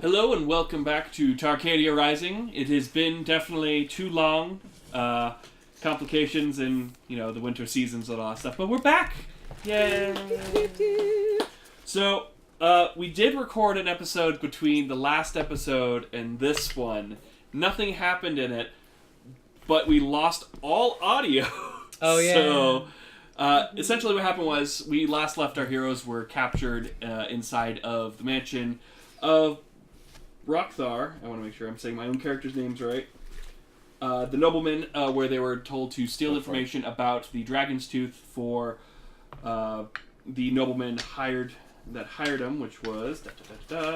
Hello and welcome back to Tarkadia Rising. It has been definitely too long. Complications in, the winter seasons and all that stuff. But we're back! Yay! So, we did record an episode between the last episode and this one. Nothing happened in it, but we lost all audio. Oh, yeah. So, essentially what happened was we last left our heroes were captured inside of the mansion of Rockthar. I want to make sure I'm saying my own character's names right. The nobleman, where they were told to steal information about the Dragon's Tooth for the nobleman hired him, which was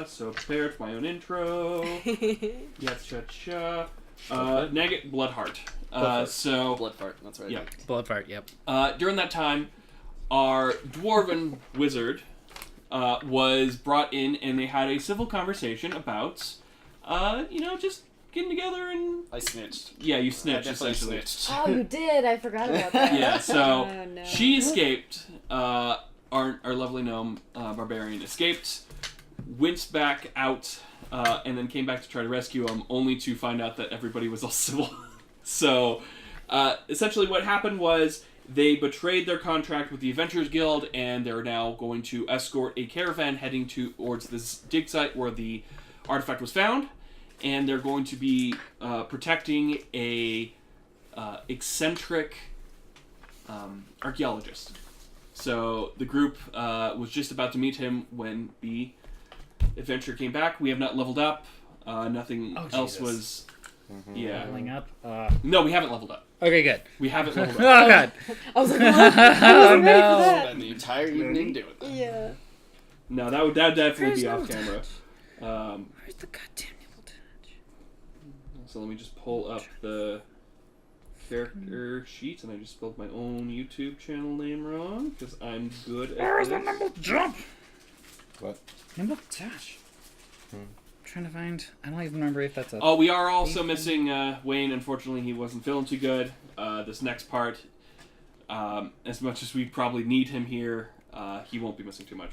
so prepared for my own intro. Nagit Bloodheart. Bloodfart, that's right. Yeah. Bloodfart, yep. During that time, our dwarven wizard was brought in, and they had a civil conversation about, just getting together and... I snitched. Yeah, you snitched, essentially. snitched. Oh, you did. I forgot about that. Yeah, so Oh, no. she escaped. Our lovely gnome barbarian escaped, went back out, and then came back to try to rescue him, only to find out that everybody was all civil. So, essentially what happened was they betrayed their contract with the Adventurers Guild, and they're now going to escort a caravan heading towards this dig site where the artifact was found, and they're going to be protecting a eccentric archaeologist. So the group was just about to meet him when the adventure came back. We have not leveled up. Nothing else was... Yeah. Leveling up. No, we haven't leveled up. Okay, good. We haven't leveled Oh, up. God. I was like, what? I wasn't ready for that. Spend the entire evening doing that. Yeah. No, that would definitely be off camera. Where's the goddamn nibble touch? So let me just pull up the character sheet, and I just spelled my own YouTube channel name wrong, because I'm good at Where's this. the nimble jump? What? Nimble touch. Trying to find... I don't even remember if that's a... Oh, we are also missing Wayne. Unfortunately, he wasn't feeling too good. This next part, as much as we probably need him here, he won't be missing too much.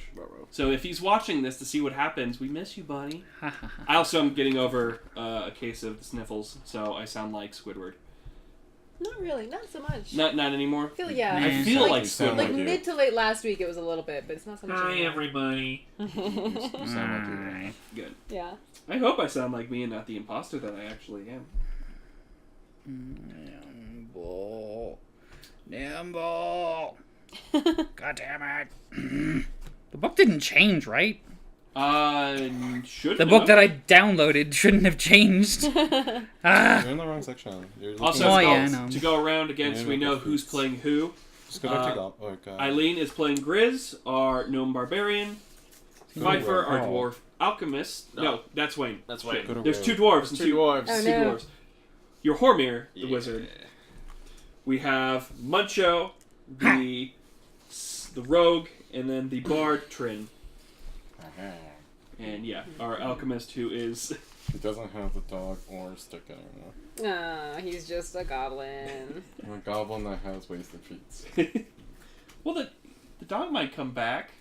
So if he's watching this to see what happens, we miss you, buddy. I also am getting over a case of the sniffles, so I sound like Squidward. Not really. Not so much. Not anymore. I feel, yeah. I feel like sound Squidward. Like mid to late last week, it was a little bit, but it's not so much. anymore. Everybody. You sound like you. Good. Yeah. I hope I sound like me and not the imposter that I actually am. Nimble. God damn it. The book didn't change, right? Should The book that I downloaded shouldn't have changed. You're in the wrong section. You're looking Also, at- Oh, yeah, I know. to go around again so Yeah, we no know who's playing who. just go back to that. Oh, God. Eileen is playing Grizz, our gnome barbarian. Pfeiffer, our Oh. dwarf alchemist. No, that's Wayne. That's Wayne. Go to There's Will. two dwarves and Two dwarves. Oh, two no. dwarves. You're Hormir, the Yeah. wizard. We have Muncho, the rogue, and then the bard Trin. And yeah, our alchemist who is... He doesn't have the dog or stick anymore. Ah, he's just a goblin. I'm a goblin that has wasted feet. Well, the dog might come back.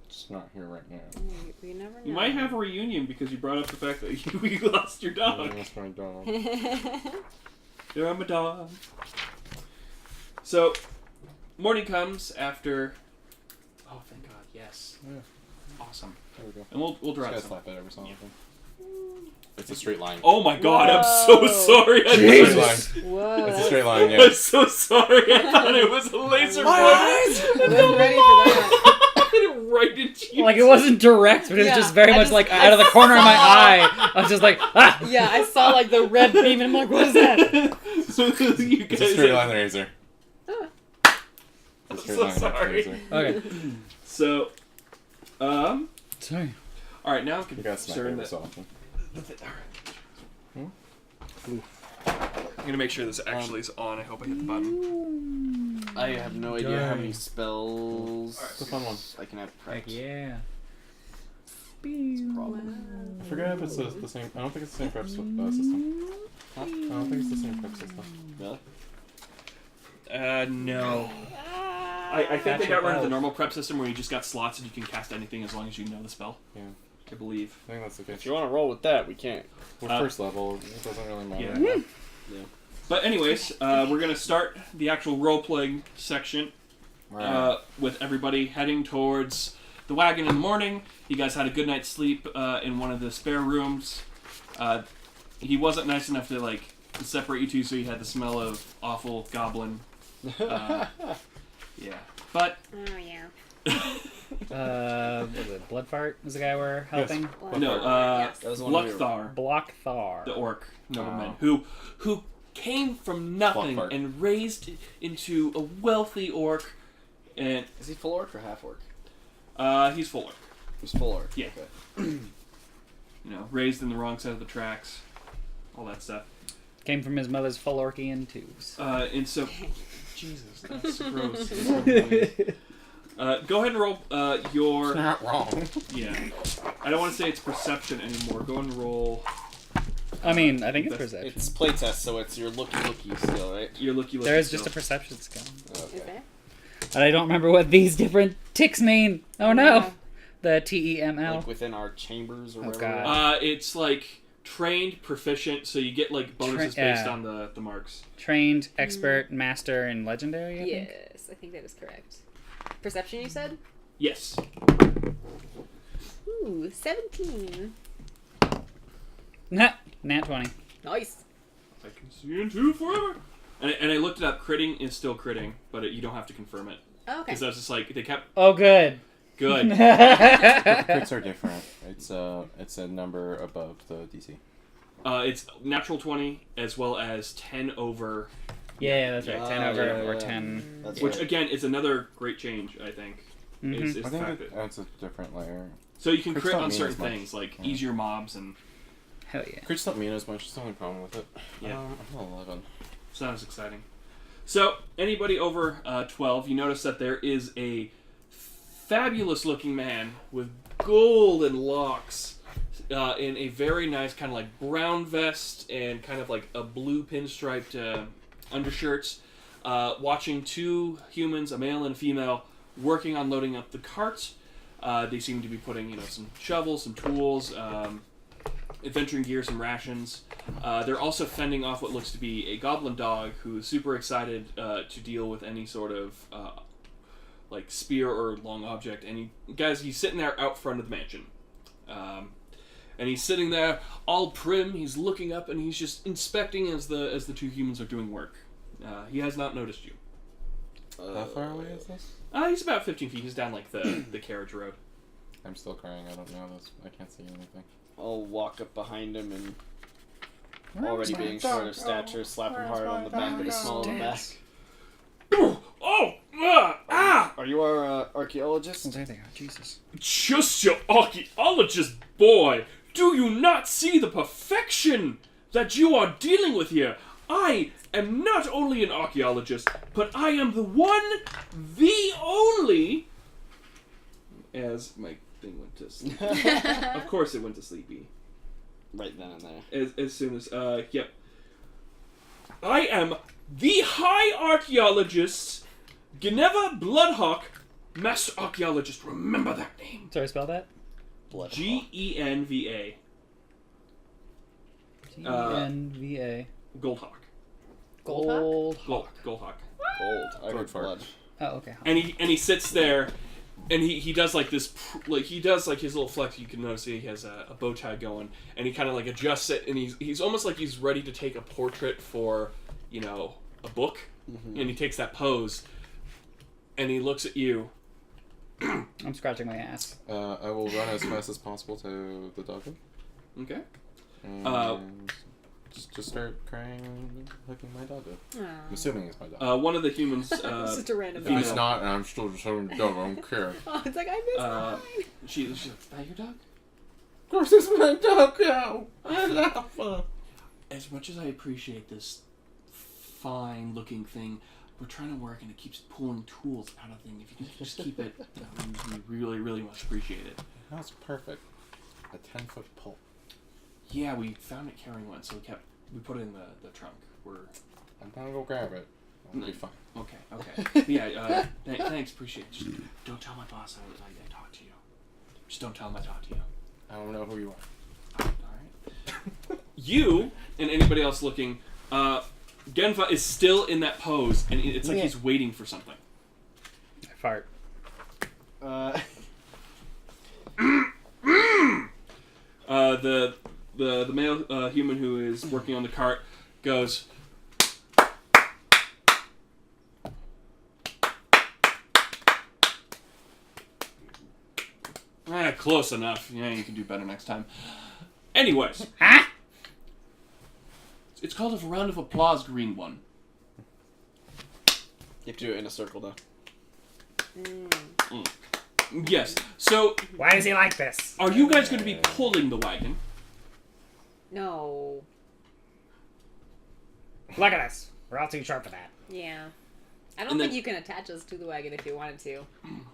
Just not here right now. We never know. You might have a reunion because you brought up the fact that you lost your dog. That's my dog. There I'm a dog. So, morning comes after... Oh, thank God, yes. Yeah. Awesome. There we go. And we'll Just draw gotta some. slap it every so often. It's a straight line. Oh my God, I'm Whoa. so sorry. Straight line. Whoa. It's a That's straight line, yeah. I'm so sorry. I thought it was a laser I point. wasn't ready for that. Right into you. Like, it wasn't direct, but it was Yeah, just very I much just- like I out of the corner of my saw- eye. I was just like, ah! Yeah, I saw like the red beam and I'm like, what is that? So you It's guys a straight line razor. I'm It's a straight so line sorry. razor. Okay. So, Sorry. all right, now I'm You gotta smack it concerned every that... so often. I'm gonna make sure this actually is on. I hope I hit the button. I have no idea how many spells It's a fun one. I can have Heck prepped. yeah. It's a problem. I forget if it's the same. I don't think it's the same prep system. Huh? I don't think it's the same prep system. Really? No. I think they got rid of the normal prep system where you just got slots and you can cast anything as long as you know the spell. Yeah. I believe. I think that's the case. If you want to roll with that, we can't. We're Uh, first level. It doesn't really matter. Yeah. Yeah. But anyways, we're gonna start the actual role-playing section with everybody heading towards the wagon in the morning. You guys had a good night's sleep in one of the spare rooms. He wasn't nice enough to like separate you two, so you had the smell of awful goblin. Yeah, but Oh yeah. Was it Blood Fart? Was the guy we're helping? no, Yes. That was the one we were- Blockthar, Blockthar. the orc nobleman, Oh. who came from nothing Blockthar. and raised into a wealthy orc, and Is he full orc or half orc? he's full orc. He's full orc. Yeah. Okay. You know, raised in the wrong side of the tracks, all that stuff. Came from his mother's full Orcian tubes. And so, Jesus, that's gross. Go ahead and roll your. Not wrong. Yeah, I don't want to say it's perception anymore. Go and roll I mean, I think it's That's- perception. It's playtest, so it's your looky skill, right? your looky. There is skill. just a perception skill. Is there? And I don't remember what these different ticks mean. Oh no! Yeah. The TEML. Like within our chambers or Oh, whatever. God. It's like trained, proficient, so you get like bonuses based on the marks. Trained, expert, master, and legendary, I think? Yes, I think that is correct. Perception, you said? Yes. Ooh, 17. Nah, nat 20. Nice. I can see into forever. And I looked it up. Critting is still critting, but you don't have to confirm it. Oh, okay. Because I was just like, they kept Oh, good. good. Crits are different. It's a number above the DC. It's natural 20 as well as 10 over, Yeah, that's right. 10 over yeah, or yeah. 10. That's which right. again is another great change, I think. Mhm. Is I the think fact it that, adds a different layer. so you can crits crit don't on mean certain as much. things, like Yeah. easier mobs, and Hell yeah. Crits don't mean as much. That's the only problem with it. Yeah. I'm 11. it's not as exciting. So, anybody over 12, you notice that there is a fabulous looking man with golden locks in a very nice kind of like brown vest and kind of like a blue pinstriped undershirts, watching two humans, a male and a female, working on loading up the cart. They seem to be putting, some shovels, some tools, adventuring gear, some rations. They're also fending off what looks to be a goblin dog who's super excited to deal with any sort of like spear or long object. And he's sitting there out front of the mansion. And he's sitting there all prim. He's looking up and he's just inspecting as the two humans are doing work. He has not noticed you. How far away is this? He's about 15 feet. He's down like the carriage road. I'm still crying. I don't know this. I can't see anything. I'll walk up behind him and, already being short of stature, slap him hard on the back with a small of the back. Are you our archaeologist? There they are. Jesus. Just your archaeologist, boy! Do you not see the perfection that you are dealing with here? I am not only an archaeologist, but I am the one, the only... As my thing went to sleep. Of course it went to sleepy. Right then and there. As soon as, yep. I am the High Archaeologist, Geneva Bloodhawk, Master Archaeologist. Remember that name. Sorry, spell that? Blood. Genva. Genva. Goldhawk. Gold. Goldhawk. Gold. I Gold heard fart. blood. Oh, okay. And he sits there, and he does like this, he does like his little flex. You can notice he has a bow tie going, and he kind of like adjusts it, and he's almost like he's ready to take a portrait for, a book, and he takes that pose, and he looks at you. I'm scratching my ass. I will run as fast as possible to the doggo. Okay. And just start crying and hugging my doggo. I'm assuming it's my doggo. One of the humans. Just a random If female. it's not, and I'm still just hugging the doggo, I don't care. Oh, it's like, I missed mine. She's like, is that your dog? Of course it's my doggo! I love her! As much as I appreciate this fine-looking thing, we're trying to work and it keeps pulling tools out of things. If you can just keep it, we really, really much appreciate it. That's perfect. A 10-foot pole. Yeah, we found it carrying one, so we put it in the trunk. I'm gonna go grab it. It'll be fine. Okay. But yeah, thanks, appreciate it. Just don't tell my boss I talked to you. Just don't tell him I talked to you. I don't know who you are. Alright. You, and anybody else looking, Genfa is still in that pose, and it's like he's waiting for something. I fart. The male human who is working on the cart goes, close enough. Yeah, you can do better next time. Anyways. Huh? It's called a round of applause, green one. You have to do it in a circle, though. Yes. So, Why is he like this? are you guys going to be pulling the wagon? No. Look at us. We're all too short for that. Yeah. I don't And think then- you can attach us to the wagon if you wanted to.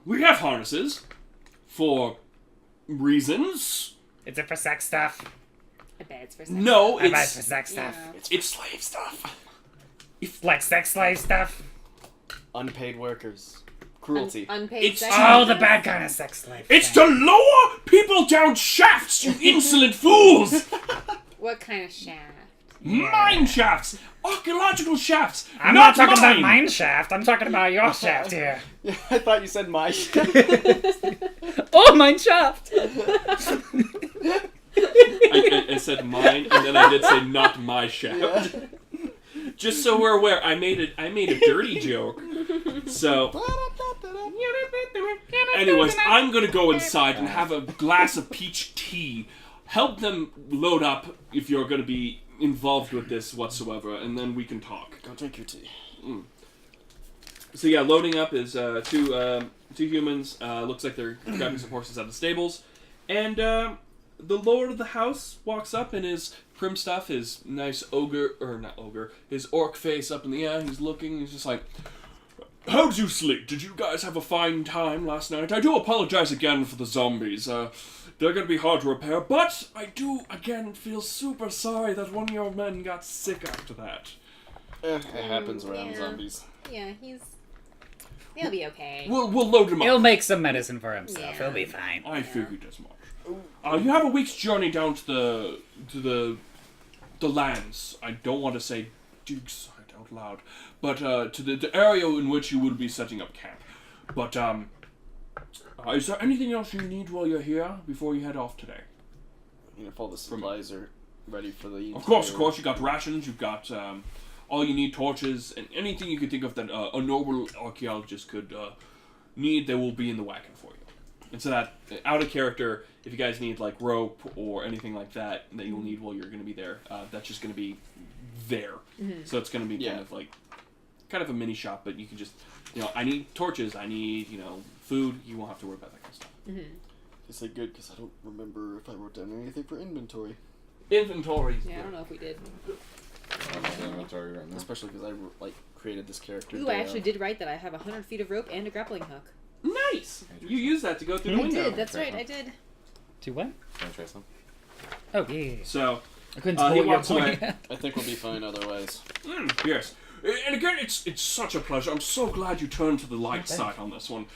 We have harnesses for reasons. Is it for sex stuff? I bet it's for sex. No, I bet it's for it's sex stuff. Yeah. it's slave stuff. Like sex slave stuff? Unpaid workers. Cruelty. Unpaid It's- sex. Oh, the bad kind of sex slave. It's thing. to lower people down shafts, you insolent fools! What kind of shaft? Mine shafts! Archaeological shafts! I'm not mine. talking about mine shaft. I'm talking about your shaft here. I thought you said my shaft. Oh, mine shaft! I said mine, and then I did say not my shaft. Just so we're aware, I made a dirty joke. So, anyways, I'm gonna go inside and have a glass of peach tea. Help them load up if you're gonna be involved with this whatsoever, and then we can talk. Go drink your tea. So yeah, loading up is two humans. Looks like they're grabbing some horses out of the stables, and the lord of the house walks up in his prim stuff, his nice his orc face up in the air. He's looking. He's just like, "How'd you sleep? Did you guys have a fine time last night? I do apologize again for the zombies. They're gonna be hard to repair, but I do again feel super sorry that one of your men got sick after that." It happens around yeah. zombies. Yeah, he'll be okay. We'll load him up. He'll make some medicine for himself. Yeah. He'll be fine. I figured as much. You have a week's journey down to the lands. I don't want to say Duke's out loud, but to the area in which you will be setting up camp. But is there anything else you need while you're here before you head off today? If all the supplies are ready for the... Of course. You got rations. You've got all you need, torches, and anything you could think of that a noble archaeologist could need. They will be in the wagon for you. And so that, out of character, if you guys need like rope or anything like that you'll need while you're going to be there, that's just going to be there. Mm-hmm. So it's going to be kind of a mini shop, but you can just, I need torches, I need, food. You won't have to worry about that kind of stuff. Mm-hmm. It's like good because I don't remember if I wrote down anything for inventory. Inventory. Yeah, I don't know if we did. I'm not in inventory right now. Especially because I created this character. Ooh, I actually did write that I have 100 feet of rope and a grappling hook. Nice! You use that to go through the I window. did, that's right, I did. To what? Can I try some? Oh, yeah. So, I couldn't he tell what you were walks away. pointing at. I think we'll be fine otherwise. Yes. And again, it's such a pleasure. I'm so glad you turned to the light Okay. side on this one.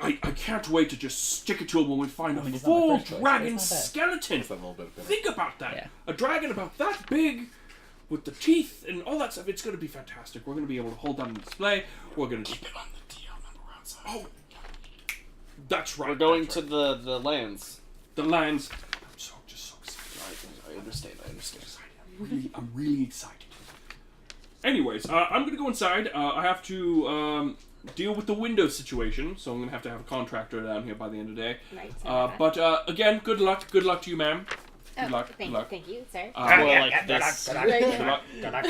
I can't wait to just stick it to him when we find a it's not my full first choice, but dragon it's not bad. skeleton. Just a little bit of it. Think about that. Yeah. A dragon about that big, with the teeth and all that stuff. It's going to be fantastic. We're going to be able to hold that on display. We're going to keep it on the DL number outside. Oh, that's right. We're going that's to right. the lands. the lands. I'm so excited. I understand. I'm really excited. Anyways, I'm gonna go inside. I have to deal with the window situation, so I'm gonna have a contractor down here by the end of the day. Right. But again, good luck. Good luck to you, ma'am. Good luck. Thank Good luck. you, sir. More Yeah, like yeah, this. good luck, Good luck. good luck,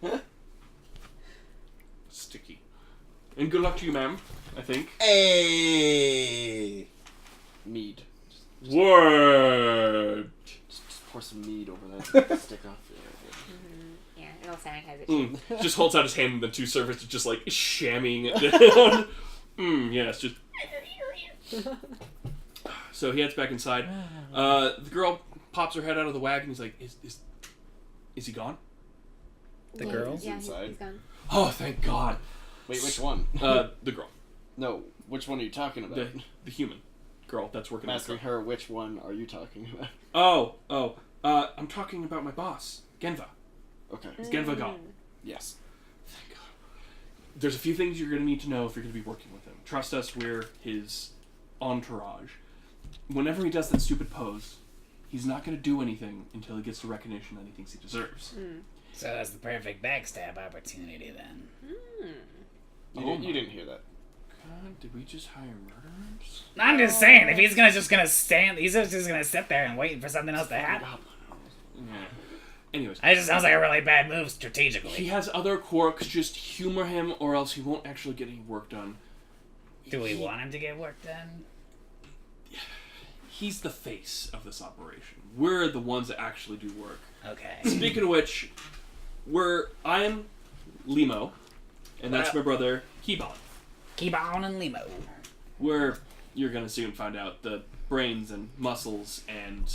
good luck. Sticky. And good luck to you, ma'am. I think. Hey! Mead. Word. Just pour some mead over that. Stick off. Yeah, it'll sanitize it. Just holds out his hand, and the two servants are just like shamming it down. Yes, just. So he heads back inside. The girl pops her head out of the wagon. He's like, "Is he gone?" The girl? Yeah, inside. he's gone. Oh, thank God. Wait, which one? The girl, No, which one are you talking about? the human. girl that's working I'm on asking the her which one are you talking about? I'm talking about my boss, Genva. Okay. Is Genva gone? Yes. Thank God. There's a few things you're going to need to know if you're going to be working with him. Trust us, we're his entourage. Whenever he does that stupid pose, he's not going to do anything until he gets the recognition that he thinks he deserves. So that's the perfect backstab opportunity then. You didn't hear that. God, did we just hire murderers? I'm just saying, if he's just gonna stand, he's just gonna sit there and wait for something else to happen. Yeah. Anyways. It just sounds like a really bad move strategically. He has other quirks, just humor him or else he won't actually get any work done. Do we want him to get work done? He's the face of this operation. We're the ones that actually do work. Okay. Speaking of which, I am Limo, and that's my brother, Kebon. Kebon and Limo. You're gonna soon find out, the brains and muscles and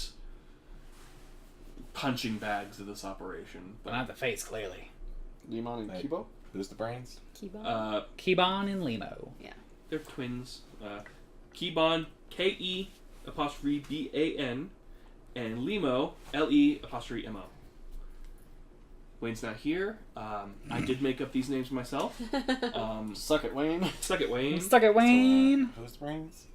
punching bags of this operation. But not the face, clearly. Limon and Wait. Kibo? Who's the brains? Keyboard. Kebon and Limo. Yeah. They're twins. Kebon, K-E''BAN, and Limo, L-E''MO. Wayne's not here. I did make up these names myself. Suck it, Wayne. Suck it, Wayne. Stuck at Wayne. Who's the brains?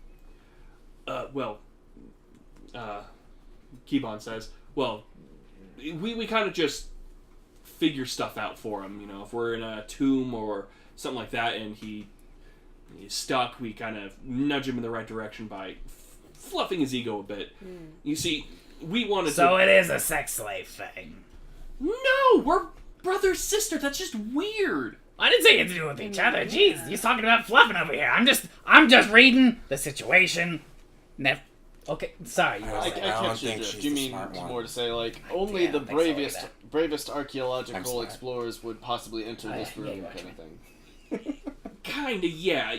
Kebon says, well, we kind of just figure stuff out for him. You know, if we're in a tomb or something like that and he's stuck, we kind of nudge him in the right direction by fluffing his ego a bit. You see, we wanted So to... it is a sex slave thing. No! We're brother-sister. That's just weird. I didn't say it had to do with each other. Jeez, he's talking about fluffing over here. I'm just reading the situation. Okay, sorry. You were I saying. don't catch your think drift. she's You the mean smart one. more to say, like, only Yeah, the I think so bravest either. bravest I'm archaeological smart. explorers would possibly enter this yeah, room, you are kind of true. thing. Kinda, yeah.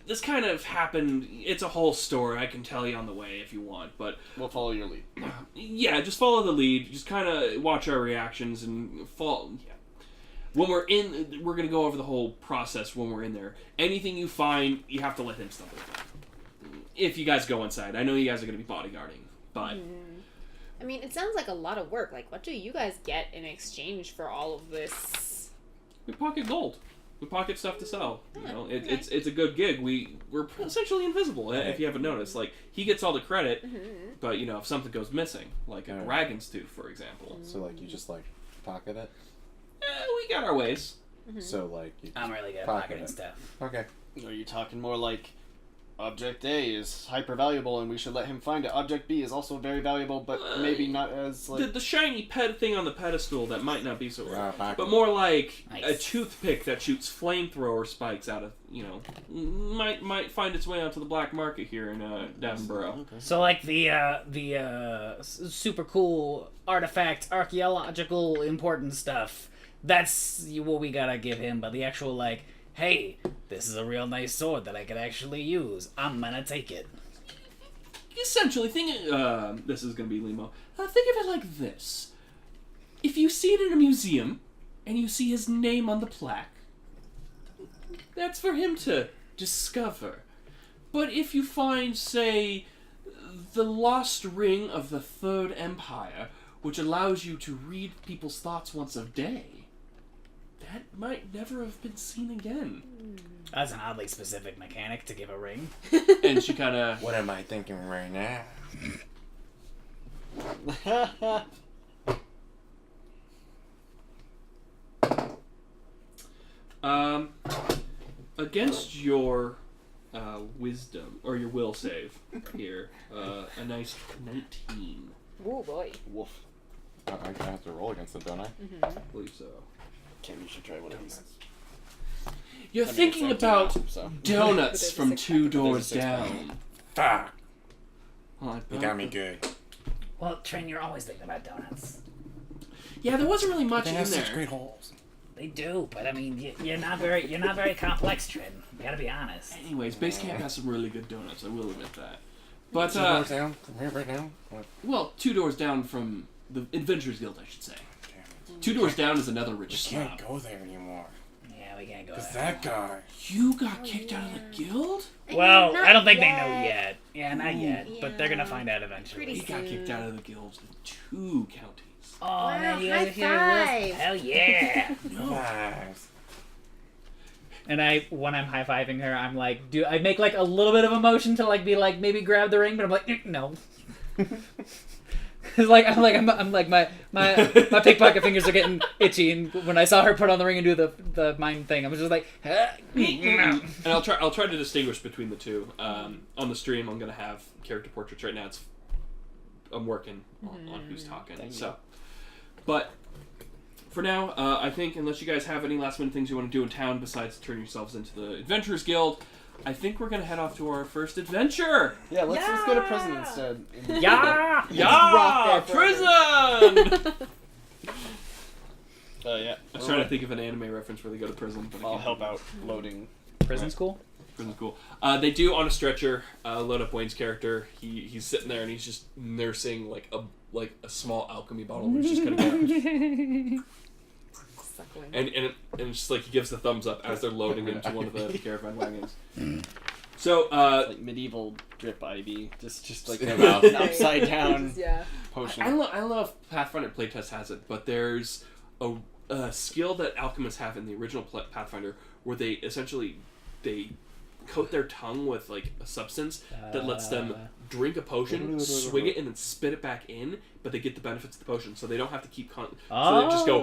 This kind of happened... It's a whole story. I can tell you on the way if you want, but... We'll follow your lead. Yeah, just follow the lead. Just kind of watch our reactions and follow... Yeah. When we're in... We're going to go over the whole process when we're in there. Anything you find, you have to let him stumble upon. If you guys go inside. I know you guys are going to be bodyguarding, but... I mean, it sounds like a lot of work. Like, what do you guys get in exchange for all of this? We pocket gold. We pocket stuff to sell. You know, it's a good gig. We're essentially invisible, if you haven't noticed. Like, he gets all the credit, but, you know, if something goes missing, like a dragon's tooth, for example. So, like, you just, like, pocket it? We got our ways. So, like, you I'm really good at Pocket pocketing it. stuff. Okay. Are you talking more like Object A is hyper valuable and we should let him find it? Object B is also very valuable, but maybe not as, like... The shiny pet thing on the pedestal, that might not be so Yeah, rare. pocket But it. more like a Nice. toothpick that shoots flamethrower spikes out of, you know, might find its way onto the black market here in Davenborough. So like the super cool artifact, archaeological important stuff. That's what we gotta give him. But the actual like, hey, this is a real nice sword that I could actually use. I'm gonna take it. Essentially, this is going to be Limo. Think of it like this. If you see it in a museum, and you see his name on the plaque, that's for him to discover. But if you find, say, the lost ring of the Third Empire, which allows you to read people's thoughts once a day, that might never have been seen again. That's an oddly specific mechanic to give a ring. And she kind of... What am I thinking right now? Against your wisdom, or your will save here, a nice 19. Oh boy. Woof. I have to roll against it, don't I? I believe so. Kim, you should try one of these. You're I mean, thinking it's empty about now, so. donuts There's a from six-pack. Two There's a Doors six-pack. Down. Fuck! Well, I You bet got me good. Well, Trin, you're always thinking about donuts. Yeah, there wasn't really much They in have such there. great holes. They do, but I mean, you're not very complex, Trin. You gotta be honest. Anyways, Base Camp has some really good donuts, I will admit that. But, 2 doors down from here right now? What? well, 2 doors down from the Adventurers Guild, I should say. Damn it. 2 doors down is another We rich can't snob. go there anymore. Yeah, he can't go. Cause after that him. guy. You got kicked out of the guild? Well, Not I don't think they yet. know yet. Yeah, not yet. But they're gonna Yeah. find out eventually. Pretty He got kicked out of the guild in 2 counties. Oh, Wow, man, you high guys hear this? five. Hell yeah! Nice. And when I'm high fiving her, I'm like, I make like a little bit of a motion to like be like maybe grab the ring, but I'm like, no. Cause I'm like my pickpocket fingers are getting itchy, and when I saw her put on the ring and do the mind thing, I was just like, no. And I'll try to distinguish between the two. On the stream, I'm gonna have character portraits right now. I'm working on who's talking. But for now, I think unless you guys have any last minute things you want to do in town besides turn yourselves into the Adventurers Guild, I think we're gonna head off to our first adventure. Yeah, let's go to prison instead. Yeah! Yeah, prison. Yeah. I was trying to think of an anime reference where they go to prison. But I'll help out loading. Prison school? Prison's cool. They do on a stretcher load up Wayne's character. He's sitting there and he's just nursing like a small alchemy bottle. He's just gonna Suckling. and it's just like he gives the thumbs up as they're loading into one of the caravan wagons. So It's like medieval drip ivy, just like Yeah. an upside down Yeah. potion. I don't know if Pathfinder playtest has it, but there's a skill that alchemists have in the original Pathfinder where they essentially coat their tongue with like a substance that lets them drink a potion, swig it, and then spit it back in, but they get the benefits of the potion, so they don't have to keep so they just go.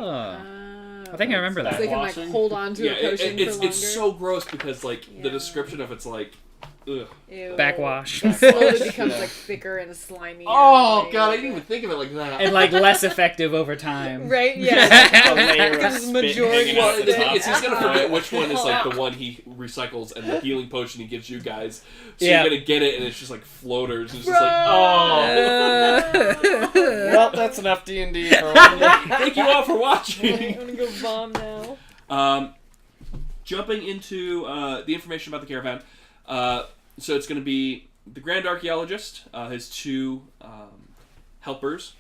I think I remember So that. they can like Washing? hold on to Yeah, a potion for longer. it's so gross because like the Yeah. description of it's like, ugh. Ew. Backwash. It slowly becomes Yeah. like thicker and slimy. Oh and, god, I like, didn't even think of it like that. And like less effective over time. Right? Yeah. A layer of Because spit majority hanging out Well, at the the thing top. is, he's gonna forget which one is like the one he recycles and the healing potion he gives you guys. So Yeah. you're gonna get it, and it's just like floaters. And it's just like, oh. Well, that's enough D&D for one day. Thank you all for I'm watching. gonna go bomb now. Jumping into the information about the caravan. So it's gonna be the Grand Archaeologist, his 2 helpers,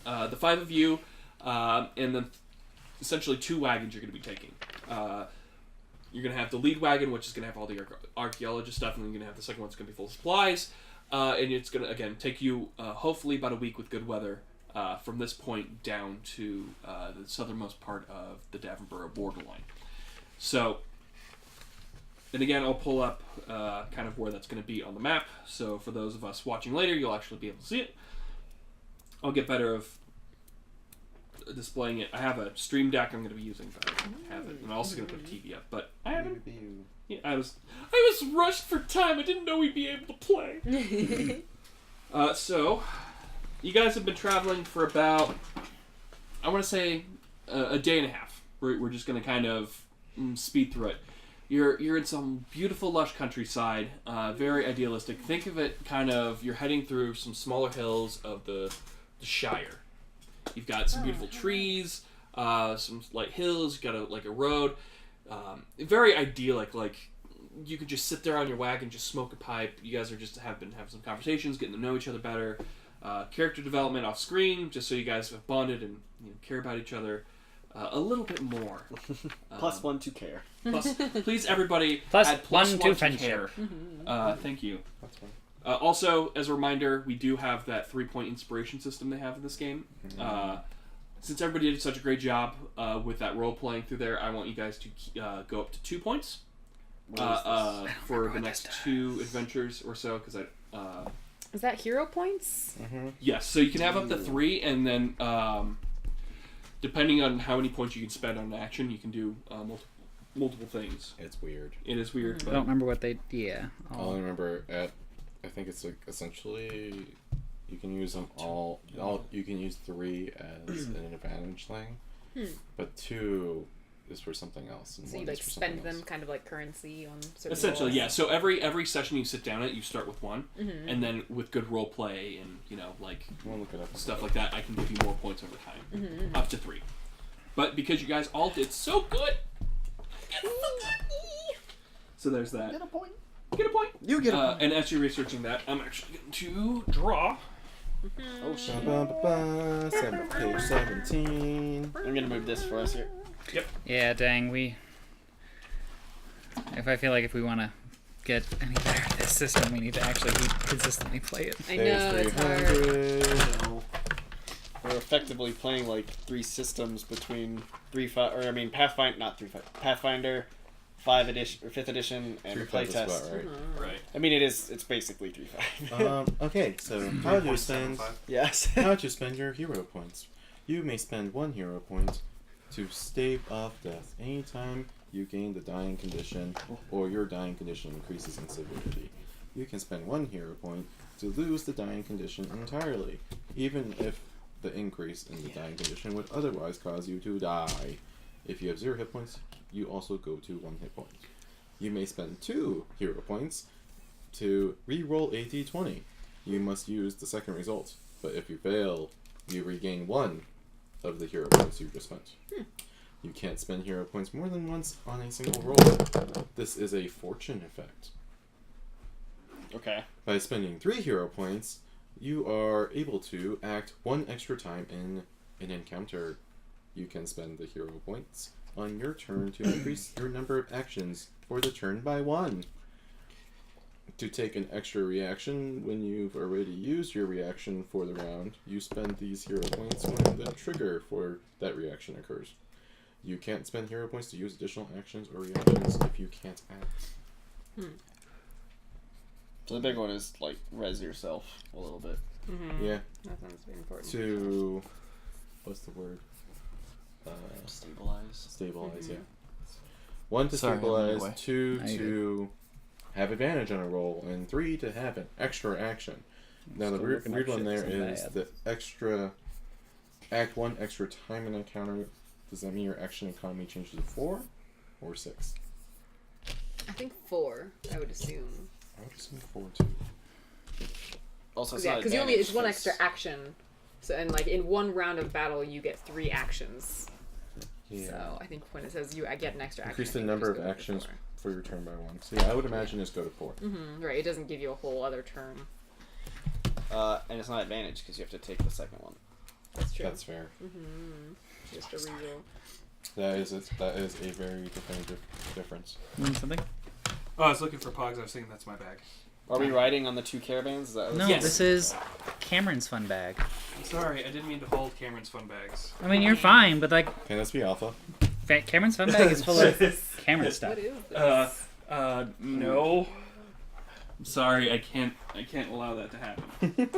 the 5 of you, and then essentially 2 wagons you're going to be taking. You're going to have the lead wagon, which is going to have all the archaeologist stuff, and then you're going to have the second one that's going to be full of supplies. And it's going to, again, take you hopefully about a week with good weather from this point down to the southernmost part of the Davenborough borderline. So, and again, I'll pull up kind of where that's going to be on the map. So for those of us watching later, you'll actually be able to see it. I'll get better of displaying it. I have a stream deck I'm going to be using, but I don't have it. And I'm also going to put a TV up. But I haven't. Yeah, I was rushed for time. I didn't know we'd be able to play. So you guys have been traveling for about, I want to say, a day and a half. We're just going to kind of speed through it. You're in some beautiful, lush countryside, very idealistic. Think of it kind of, you're heading through some smaller hills of the Shire. You've got some beautiful trees, some light hills. You've got a road. Very idyllic. Like you could just sit there on your wagon, just smoke a pipe. You guys are just have some conversations, getting to know each other better. Character development off screen, just so you guys have bonded and care about each other a little bit more. +1 to care. Please, everybody, Plus add one +1 to to friendship. care. Thank you. That's fine. Also, as a reminder, we do have that 3-point inspiration system they have in this game. Since everybody did such a great job with that role playing through there, I want you guys to go up to 2 points for the next 2 adventures or so. Because Is that hero points? yes, so you can have up to 3, and then depending on how many points you can spend on an action, you can do multiple things. It's weird. It is weird, I but don't remember what they. Yeah. All I remember I think it's like essentially you can use them all. You can use 3 as an advantage thing, but 2 is for something else. And So 1 you like is for something spend them else. kind of like currency on certain essentially, roles? yeah. So every session you sit down at, you start with 1, and then with good role play and like We'll look it up. stuff like that, I can give you more points over time, up to 3. But because you guys all did so good, so there's that. Get a point. Get a point. You get a point. And as you're researching that, I'm actually going to draw. Oh shit. Page 17. I'm gonna move this for us here. Yeah. Dang. We If I feel like if we want to get any better at this system, we need to actually consistently play it. I know, it's hard. No. We're effectively playing like 3 systems between Pathfinder, 5th edition or 5th edition, and 3.5 playtest. is about right. Right. I mean, it's basically 3.5. Okay, so how do you spend? Yes. How to spend your hero points? You may spend 1 hero point to stave off death anytime you gain the dying condition or your dying condition increases in severity. You can spend 1 hero point to lose the dying condition entirely, even if the increase in the dying condition would otherwise cause you to die. If you have 0 hit points, you also go to 1 hit point. You may spend 2 hero points to re-roll a d20. You must use the second result, but if you fail, you regain 1 of the hero points you just spent. You can't spend hero points more than once on a single roll. This is a fortune effect. Okay. By spending 3 hero points, you are able to act 1 extra time in an encounter. You can spend the hero points on your turn to increase your number of actions for the turn by 1. To take an extra reaction when you've already used your reaction for the round, you spend these hero points when the trigger for that reaction occurs. You can't spend hero points to use additional actions or reactions if you can't act. So the big one is like res yourself a little bit. Yeah. That sounds very important. To what's the word? Stabilize. Stabilize, yeah. 1 to Sorry, I'm in the stabilize, way. 2 No, you're to have advantage on a roll, and 3 to have an extra action. Now the Still weird looking like one there shit, is so bad. the extra act 1 extra time in an encounter. Does that mean your action economy changes to 4 or 6? I think 4, I would assume. I would assume 4 too. Also, it's Yeah, not because it's one advantage, extra action. So, and like in 1 round of battle, you get 3 actions. Yeah. So I think when it says I get an extra Increase action, the I think number you of just go to actions 4. for your turn by 1. So yeah, I would imagine just go to 4. Right, it doesn't give you a whole other turn. and it's not advantage because you have to take the second one. That's true. That's fair. Just a reroll. That is a very definitive difference. Something? Oh, I was looking for Pogs. I was thinking that's my bag. Are we riding on the 2 caravans? Is that what No, Yes. this is Cameron's fun bag. Sorry, I didn't mean to hold Cameron's fun bags. I mean, you're fine, but like, Can this be alpha? Cameron's fun bag is full of Cameron stuff. What is this? No. I'm sorry, I can't allow that to happen.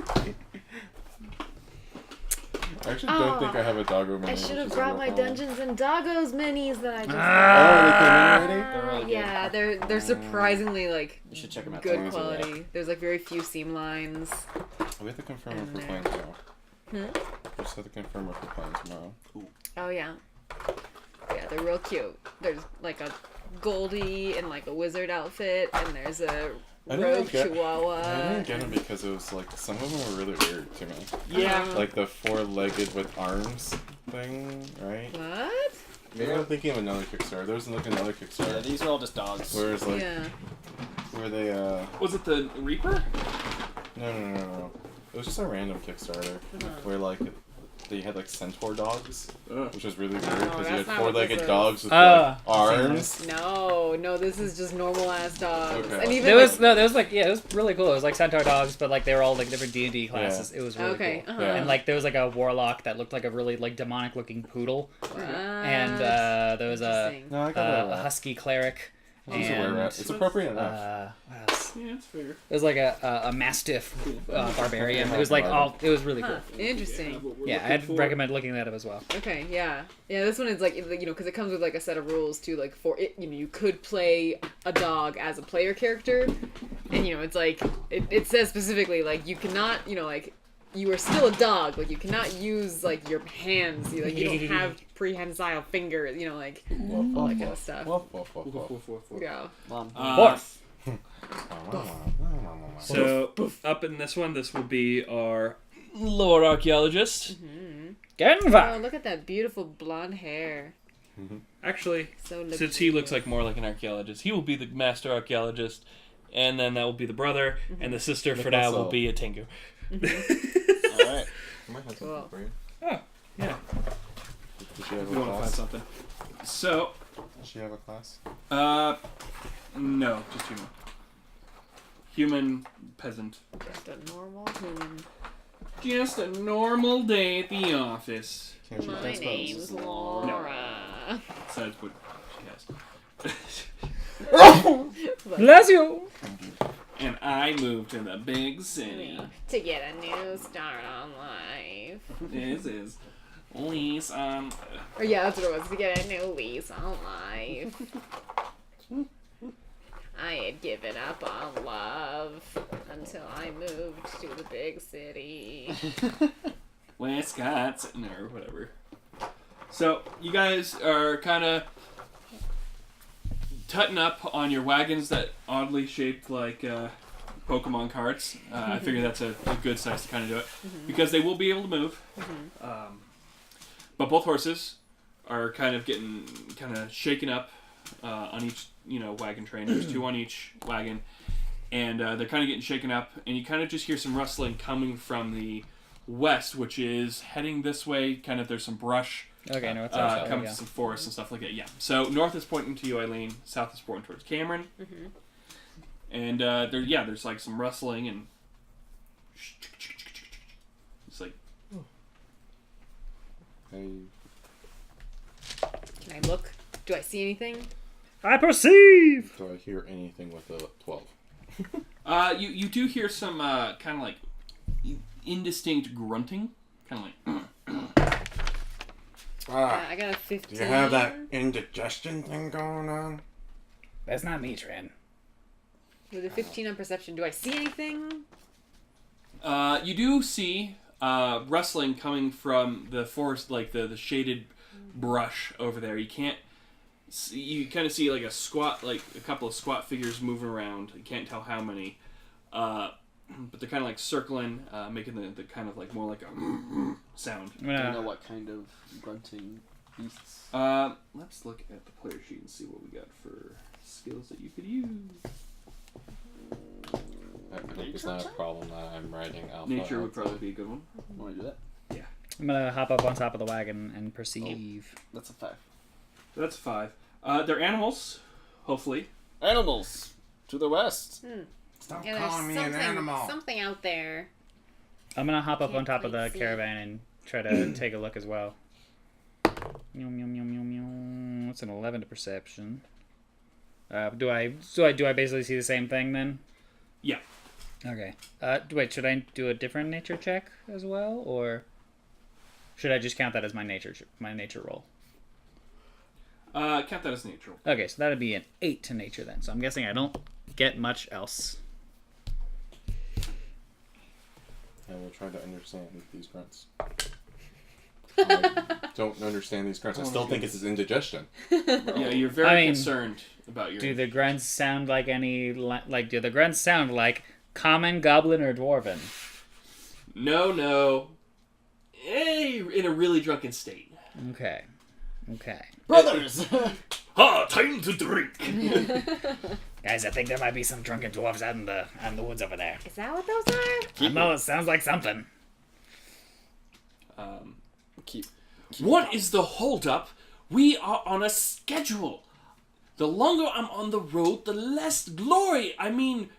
I actually don't think I have a doggo mini. I should have which is a brought real my problem. Dungeons and Doggos minis that I just. Oh, they came in already? They're really good. Yeah, they're surprisingly like You should check them out. good Those are quality. There's like very few seam lines. We have to confirm And if we're there. playing tomorrow. We just have to confirm if we're playing tomorrow. Oh yeah. Yeah, they're real cute. There's like a Goldie in like a wizard outfit, and there's a I didn't rogue get- chihuahua. I didn't get them because it was like some of them were really weird to me. Yeah. Like the 4-legged with arms thing, right? What? Maybe I'm thinking of another Kickstarter. There was like another Yeah, Kickstarter. these are all just dogs. Whereas like Yeah. where they Was it the Reaper? no. It was just a random Kickstarter where like they had like centaur dogs, which was really weird because you had that's not what this 4-legged is. dogs with Ah, like arms. No, this is just normal ass dogs. Okay. And even There was like, it was really cool. It was like centaur dogs, but like they were all like different D&D classes. It was really okay. cool. Uh-huh. Yeah. And like there was like a warlock that looked like a really like demonic looking poodle, and there was a Interesting. No, I got a husky cleric. It's a And were-rat. It's appropriate enough. what else? Yeah, it's fair. It was like a mastiff barbarian. It was like it was really cool. Huh. Interesting. Yeah, I'd recommend looking that up as well. Okay, yeah. This one is like, because it comes with like a set of rules too, like for it, you could play a dog as a player character, and it's like, it says specifically, like, you cannot, like, you are still a dog, like, you cannot use, like, your hands, you don't have prehensile fingers, like, all that kind of stuff. Yeah. Barf. So, up in this one, this will be our Lord Archaeologist. Oh, Genva! look at that beautiful blonde hair. Actually, So since he looks like more like an archaeologist, he will be the Master Archaeologist, and then that will be the brother, and the sister for now will be a Tengu. Alright. I might have Cool. something for you. Oh, yeah. Does she have If a you want to find class? something. So, Does she have a class? No, just human. Human peasant. Just a normal human. Just a normal day at the office. Can't you My dance name's about Laura. Besides what she has. Bless you. And I moved to the big city. To get a new start on life. This is lease on. Or yeah, that's what it was. To get a new lease on life. I had given up on love until I moved to the big city. Wisconsin or whatever. So you guys are kind of tutting up on your wagons that oddly shaped like Pokemon carts. I figure that's a good size to kind of do it because they will be able to move. But both horses are kind of getting shaken up on each wagon train. There's 2 on each wagon, and they're kind of getting shaken up. And you kind of just hear some rustling coming from the west, which is heading this way. Kind of there's some brush. Okay, no, it's Coming to some forests and stuff like that. Yeah. So north is pointing to you, Eileen. South is pointing towards Cameron. And there's like some rustling and it's like. Hey, Can I look? Do I see anything? I perceive. do I hear anything with a 12? You do hear some kind of like indistinct grunting, kind of like. I got a 15. Do you have that indigestion thing going on? That's not me, Tran. With a 15 on perception, do I see anything? You do see rustling coming from the forest, like the shaded brush over there. You can't. You kind of see like a couple of squat figures moving around. You can't tell how many, but they're kind of like circling, making the kind of like more like a sound. Do you know what kind of grunting beasts? Let's look at the player sheet and see what we got for skills that you could use. I think it's not a problem that I'm writing alpha. Nature would probably be a good one. Want to do that? I'm gonna hop up on top of the wagon and perceive. That's a 5. So that's 5. They're animals, hopefully. Animals to the west. Stop Yeah, calling me there's an animal. something out there. I'm gonna hop up on Can't top of quite the see caravan and try to take a look as well. Yum, yum, yum, yum, yum. What's an 11 to perception? Do I basically see the same thing then? Yeah. Okay. Wait, should I do a different nature check as well, or should I just count that as my nature roll? Count that as natural. Okay, so that'd be an 8 to nature then. So I'm guessing I don't get much else. I will try to understand these grunts. I don't understand these grunts. I still think it's his indigestion. Yeah, you're very concerned about your. Do the grunts sound like do the grunts sound like common, goblin, or dwarven? No. In a really drunken state. Okay. Brothers! Time to drink. Guys, I think there might be some drunken dwarves out in the woods over there. Is that what those are? I know, it sounds like something. What is the holdup? We are on a schedule. The longer I'm on the road, the less glory. I mean,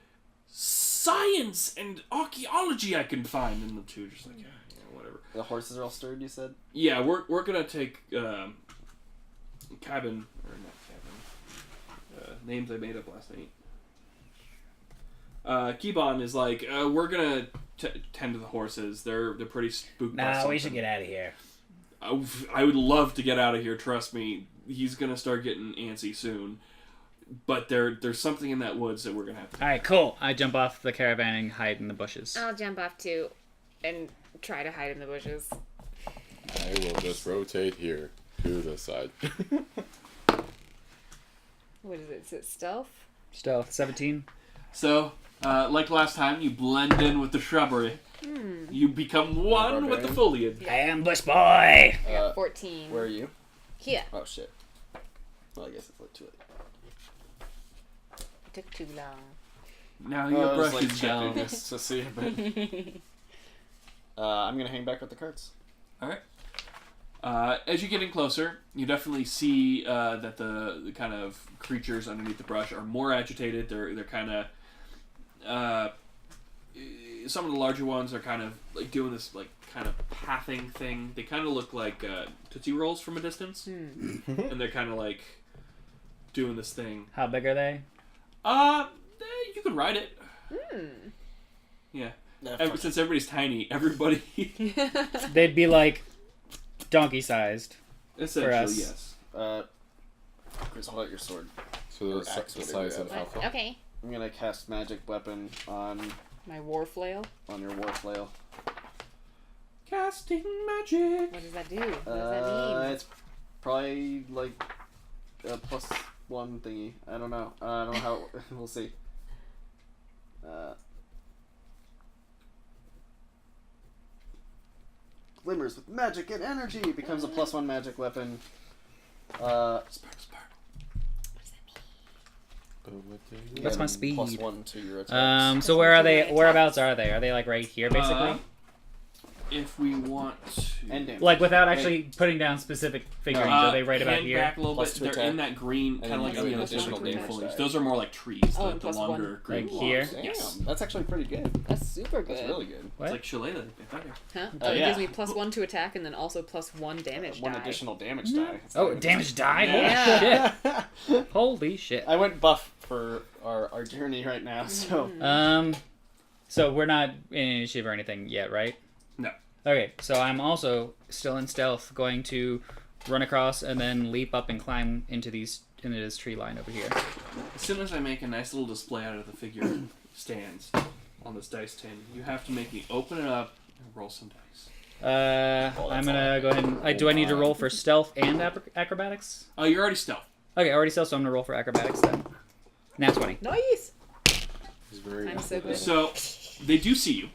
science and archaeology I can find in the two. Just like whatever. The horses are all stirred, you said? Yeah, we're gonna take names I made up last night. Kibon is like, we're gonna tend to the horses. They're pretty spooked. Nah, we should get out of here. I would love to get out of here. Trust me, he's gonna start getting antsy soon. But there's something in that woods that we're gonna have to. All right, cool. I jump off the caravan and hide in the bushes. I'll jump off too, and try to hide in the bushes. I will just rotate here to the side. What is it? Is it stealth? Stealth 17. So, like last time, you blend in with the shrubbery. You become one with the foliage. Ambush boy! I got 14. Where are you? Here. Oh, shit. Well, I guess it's like too late. It took too long. Now your I was brush like is checking down. this to see, but I'm gonna hang back with the carts. All right. As you get in closer, you definitely see that the kind of creatures underneath the brush are more agitated. They're kind of some of the larger ones are kind of like doing this like kind of pathing thing. They kind of look like Tootsie Rolls from a distance, and they're kind of like doing this thing. How big are they? You could ride it. Yeah. Nah, Since everybody's tiny, everybody They'd be like donkey-sized. essentially us. yes. Chris, hold out your sword. So Or axe, the whatever size you of have. alpha. Okay. I'm gonna cast magic weapon on My war flail. your war flail. Casting magic. What does that do? What does that mean? It's probably like a +1 thingy. I don't know. I don't know how. We'll see. Glimmers with magic and energy becomes a +1 magic weapon. Spark. But what do you What's my get? speed? +1 to your attacks. So where are they? Whereabouts are they? Are they like right here, basically? If we want to... And damage. Like without actually putting down specific figurines, are they right about hand here? back a little Plus bit. to They're attack. in that green, kind of like then on the an other side of additional the green damage foliage. die. Those are more like trees, Oh, the and plus longer one. green Like blocks. here? Damn, Yes. that's actually pretty good. That's super good. That's really good. What? It's like shillelagh. Right there. Huh? Oh, It yeah. gives me +1 to attack and then also +1 damage One die. additional damage die. It's Oh, not damage die? Yeah. Holy shit. Holy shit. I went buff for our journey right now, so So we're not in initiative or anything yet, right? No. Okay, so I'm also still in stealth, going to run across and then leap up and climb into this tree line over here. As soon as I make a nice little display out of the figure stands on this dice tin, you have to make me open it up and roll some dice. I'm gonna go ahead and... do I need to roll for stealth and acrobatics? Oh, you're already stealth. Okay, already stealth, so I'm gonna roll for acrobatics then. Nat 20. Nice! He's very I'm so good. So, they do see you.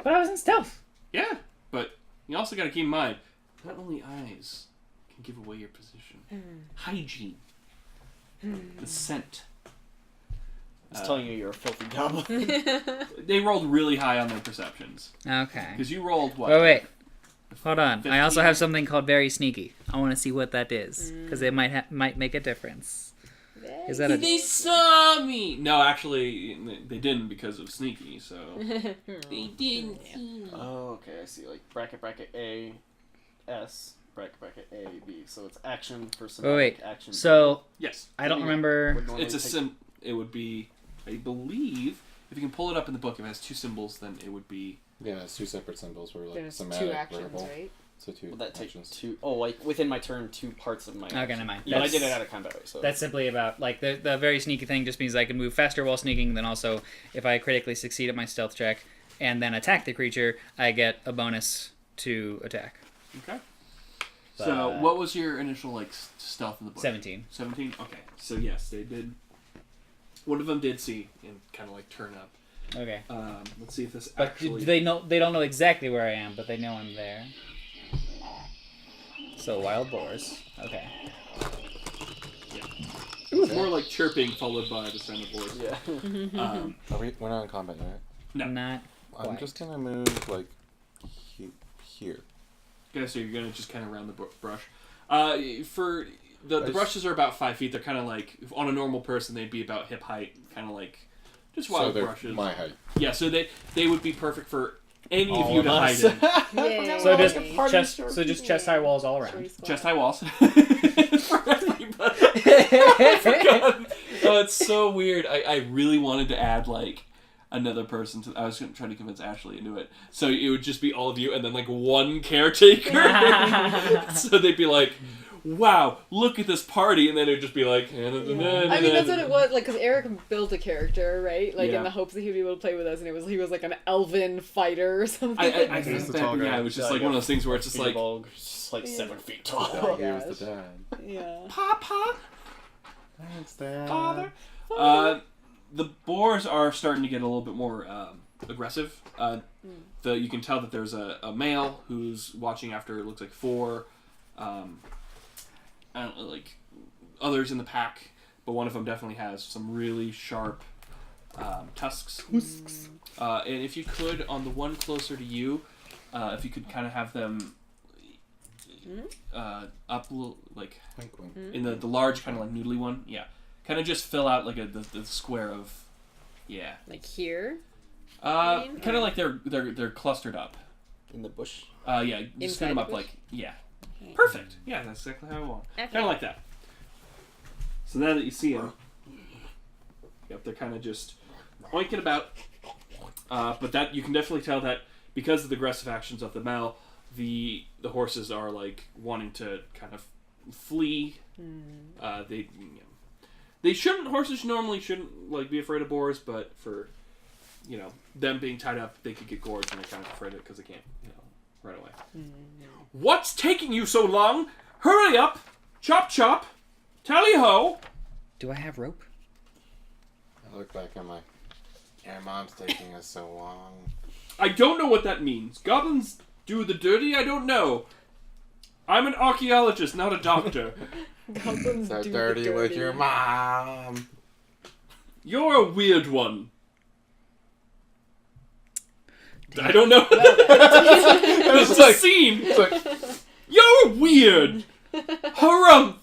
But I was in stealth! Yeah, but you also got to keep in mind, not only eyes can give away your position. Hygiene. The scent. it's telling you you're a filthy goblin. They rolled really high on their perceptions. Okay. Because you rolled what? Oh, wait. Hold on. 15? I also have something called Very Sneaky. I want to see what that is, because it might make a difference. Is that a... They saw me! No, actually, they didn't because of sneaky, so... They didn't see me. Oh, okay, I see. Like bracket A, S, bracket A, B. So it's action for some Oh, wait. action. So, Yes. I don't remember... Would normally It's a take- It would be, I believe, if you can pull it up in the book, if it has two symbols, then it would be... Yeah, it's two separate symbols were like There's somatic, 2 actions, verbal. right? So two Would that take actions. 2? Oh, like within my turn, 2 parts of my. Okay, action. never mind. Yeah, but I did it That's- out of combat, so. That's simply about, like, the very sneaky thing just means I can move faster while sneaking, then also, if I critically succeed at my stealth check and then attack the creature, I get a bonus to attack. Okay. So, But- what was your initial, like, stealth in the book? 17. 17? Okay. So, yes, they did... One of them did see and kind of, like, turn up. Okay. Let's see if this But actually... they don't know exactly where I am, but they know I'm there. So, wild boars. Okay. It was more like chirping followed by the sound of voice. Yeah. We're not in combat, right? No. Not I'm quite. just gonna move like here. Okay, so you're going to just kind of round the brush. For... The brushes are about 5 feet. They're kind of like... On a normal person, they'd be about hip height. Kind of like... Just So wild they're brushes. my height. Yeah, so they would be perfect for any of All you of to us. hide in. Yay. So just Yay. chest high walls all around. Chest high walls. For everybody. I forgot. Oh, it's so weird. I really wanted to add like another person to. I was going to try to convince Ashley into it. So it would just be all of you, and then like one caretaker. So they'd be like, "Wow, look at this party," and then it'd just be like. I mean, that's what it was. Like, because Eric built a character, right? Like, Yeah. in the hopes that he'd be able to play with us, and he was like an elven fighter or something. I He's think the that, tall guy. yeah, it was just Yeah, like yeah. one of those things where it's just like, Just like 7 feet tall. Oh, He was gosh. the dad. Yeah. Papa, Thanks, Dad. father. The boars are starting to get a little bit more aggressive. You can tell that there's a male who's watching after it looks like 4, like others in the pack, but one of them definitely has some really sharp tusks. And if you could, on the one closer to you, if you could kind of have them up a little, like Wink, wink. in the large kind of like noodly one, yeah, kind of just fill out like the square of, yeah, Like here. kind of like they're clustered up. In the bush. Yeah, just Inside fit them the up bush? like, yeah, perfect. Yeah, that's exactly how I want. Okay. Kind of like that. So now that you see them, yep, they're kind of just oinking about. But that you can definitely tell that because of the aggressive actions of the male, the horses are like wanting to kind of flee. They shouldn't. Horses normally shouldn't like be afraid of boars, but for them being tied up, they could get gorged, and they're kind of afraid of it because they can't right away. What's taking you so long? Hurry up! Chop chop! Tally ho! Do I have rope? I look back at my. Yeah, Mom's taking us so long. I don't know what that means. Goblins do the dirty? I don't know. I'm an archaeologist, not a doctor. Goblins So do dirty the with dirty. your mom. You're a weird one. I don't know. It's a scene. It's like, You're weird. Harumph.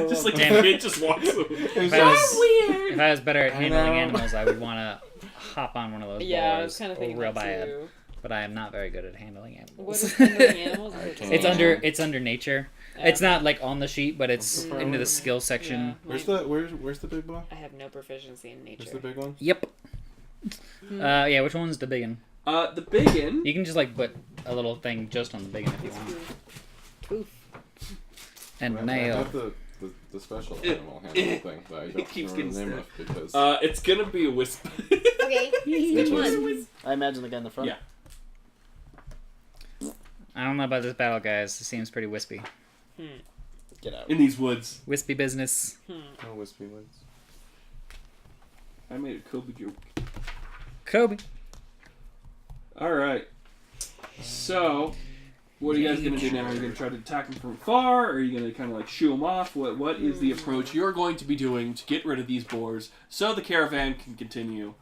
Just like Damn. it just walks away. If I was better at handling animals, I would want to hop on one of those Yeah, I was boars kind of thinking real that bad. too. But I am not very good at handling animals. What is handling animals? I can't. It's under nature. It's not like on the sheet, but it's into the skill section. Yeah, where's the big boy? I have no proficiency in nature. Where's the big one? Yep. Yeah, which one's the big one? The biggin. You can just like put a little thing just on the big one if you want. Oof. And I nail. have the special animal handle thing that I don't keeps remember the getting name of because It's gonna be a wisp. Okay. Which one? I imagine the guy in the front. Yeah. I don't know about this battle, guys. It seems pretty wispy. Get out. In these woods. Wispy business. no wispy words. I made a Kobe joke. Kobe. Alright. So, what are you guys going to do now? Are you going to try to attack them from afar? Or are you going to kind of like shoo them off? What is the approach you're going to be doing to get rid of these boars so the caravan can continue?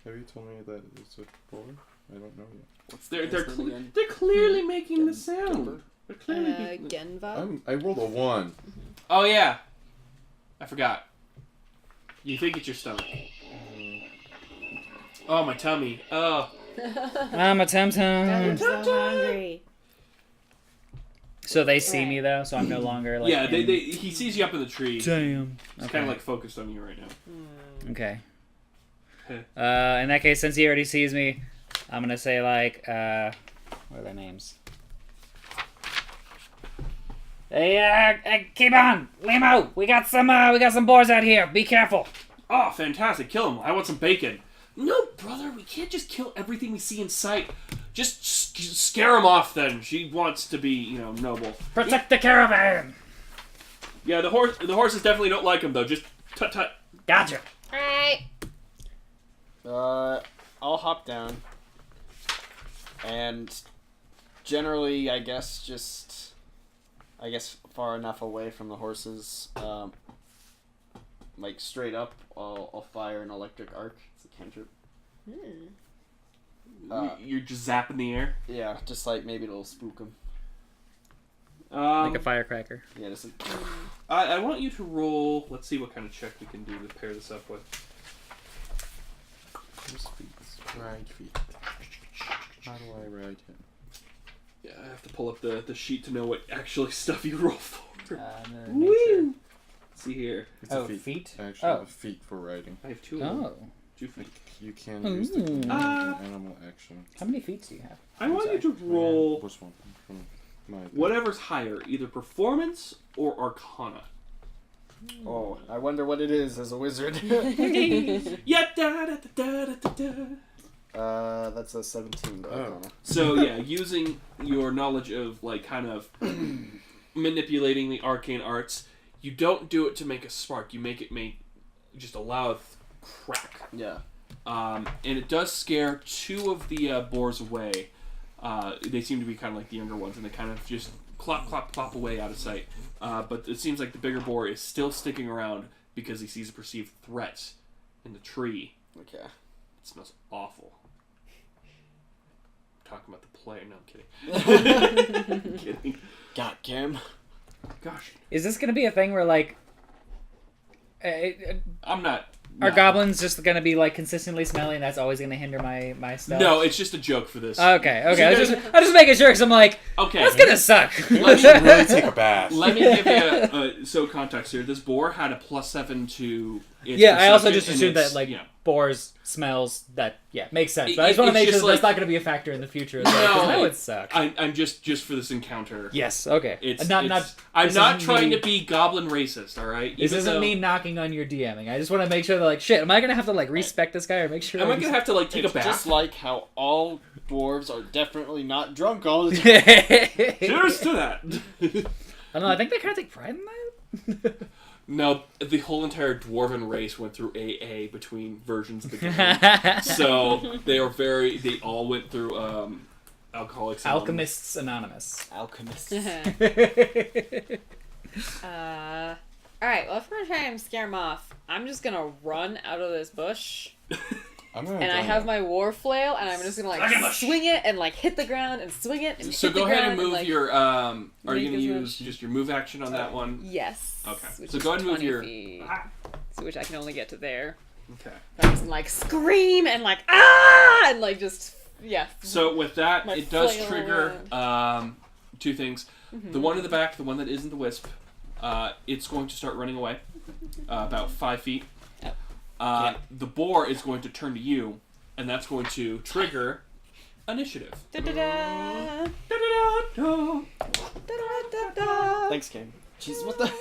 Have you told me that it's a boar? I don't know yet. They're clearly making the sound. They're clearly making Genva? I rolled a 1. Oh, yeah. I forgot. You think it's your stomach. Oh, my tummy. Oh. I'm a Tum I'm Tum. so hungry. So they see me though, so I'm no longer like. Yeah, he sees you up in the tree. Damn. He's kind of like focused on you right now. Okay. In that case, since he already sees me, I'm gonna say like, what are their names? Hey, keep on, Limo. We got some boars out here. Be careful. Oh, fantastic. Kill him. I want some bacon. No, brother, we can't just kill everything we see in sight. Just scare him off then. She wants to be, noble. Protect the caravan. Yeah, the horses definitely don't like him though. Just tut. Gotcha. Alright. I'll hop down. And generally, I guess far enough away from the horses, like straight up, I'll fire an electric arc. It's a cantrip. You're just zapping the air. Yeah, just like maybe it'll spook them. Like a firecracker. Yeah, just like, I want you to roll. Let's see what kind of check we can do to pair this up with. Whose feet? Ride feet. How do I ride him? Yeah, I have to pull up the sheet to know what actually stuff you roll for. Nature. Let's see here. It's Oh, a feet. feet? I actually have Oh. a feet for riding. I have two of them. Oh. 2 feet. You can use the Ooh. animal action. How many feet do you have? I want you to Yeah, roll which one? From my whatever's higher, either performance or arcana. oh, I wonder what it is as a wizard. Yeah, da. That's a 17. Oh. So yeah, using your knowledge of like kind of manipulating the arcane arts, you don't do it to make a spark. You make just a loud crack. Yeah. And it does scare 2 of the boars away. They seem to be kind of like the younger ones, and they kind of just clop away out of sight. But it seems like the bigger boar is still sticking around because he sees a perceived threat in the tree. Okay. It smells awful. Talking about the play. No, I'm kidding. I'm kidding. God, Cam. Gosh, Is this gonna be a thing where like, I'm not. are no. goblins just gonna be like consistently smelly, and that's always gonna hinder my stuff? No, it's just a joke for this. Okay. So I was just making sure because I'm like, Okay. that's gonna suck. Let me Really take a bath. Let me give you so context here. This boar had a +7 to its Yeah, I also perception, just and assumed it's, that like you know, boars smells that makes sense. But I just want to It's make sure just that that's like- not going to be a factor in the future, because that would suck. I'm just for this encounter. Yes, okay. It's not. I'm this not isn't trying me- to be goblin racist. All right. This Even isn't though- me knocking on your DMing. I just want to make sure that like shit. Am I going to have to like respect this guy or make sure? Am I gonna have to like take It's a bath? just like how all dwarves are definitely not drunk all the time. Cheers to that. I don't know. I think they kind of take pride in that. No, the whole entire dwarven race went through AA between versions of the game. So they all went through Alcoholics Anonymous. Alchemists Anonymous. Alchemists. Alright, well, if we're gonna try and scare him off, I'm just gonna run out of this bush. I'm gonna And I join have you. my war flail, and I'm just gonna like swing it and like hit the ground and swing it and So hit go the ahead ground and move like, your. Are make you gonna as use much- just your move action on that one? Yes. Okay. Which So is go ahead and move 20 your. feet, so which I can only get to there. Okay. I'm just like scream and like ah and like just So with that, My it does flail trigger two things. Mm-hmm. The one in the back, the one that isn't the wisp, it's going to start running away, about 5 feet. The boar is going to turn to you, and that's going to trigger initiative. Da-da-da. Da-da-da-da. Da-da-da-da. Thanks, Cam. Jeez, what the?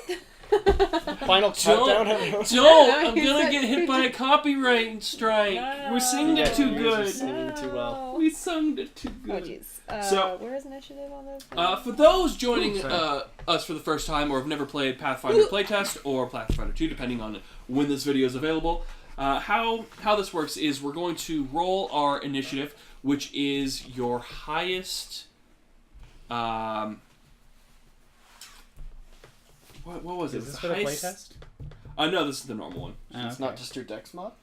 Final countdown. Don't! I'm gonna get hit by a copyright strike. No. We're singing it too you guys are good. singing too well. We sung it too Oh good. jeez. So- Where is initiative on this? For those joining sorry. us for the first time or have never played Pathfinder playtest or Pathfinder 2, depending on when this video is available, how this works is we're going to roll our initiative, which is your highest. What was it? Is this The for the highest- playtest? No, this is the normal one. Oh, It's not just your dex mod.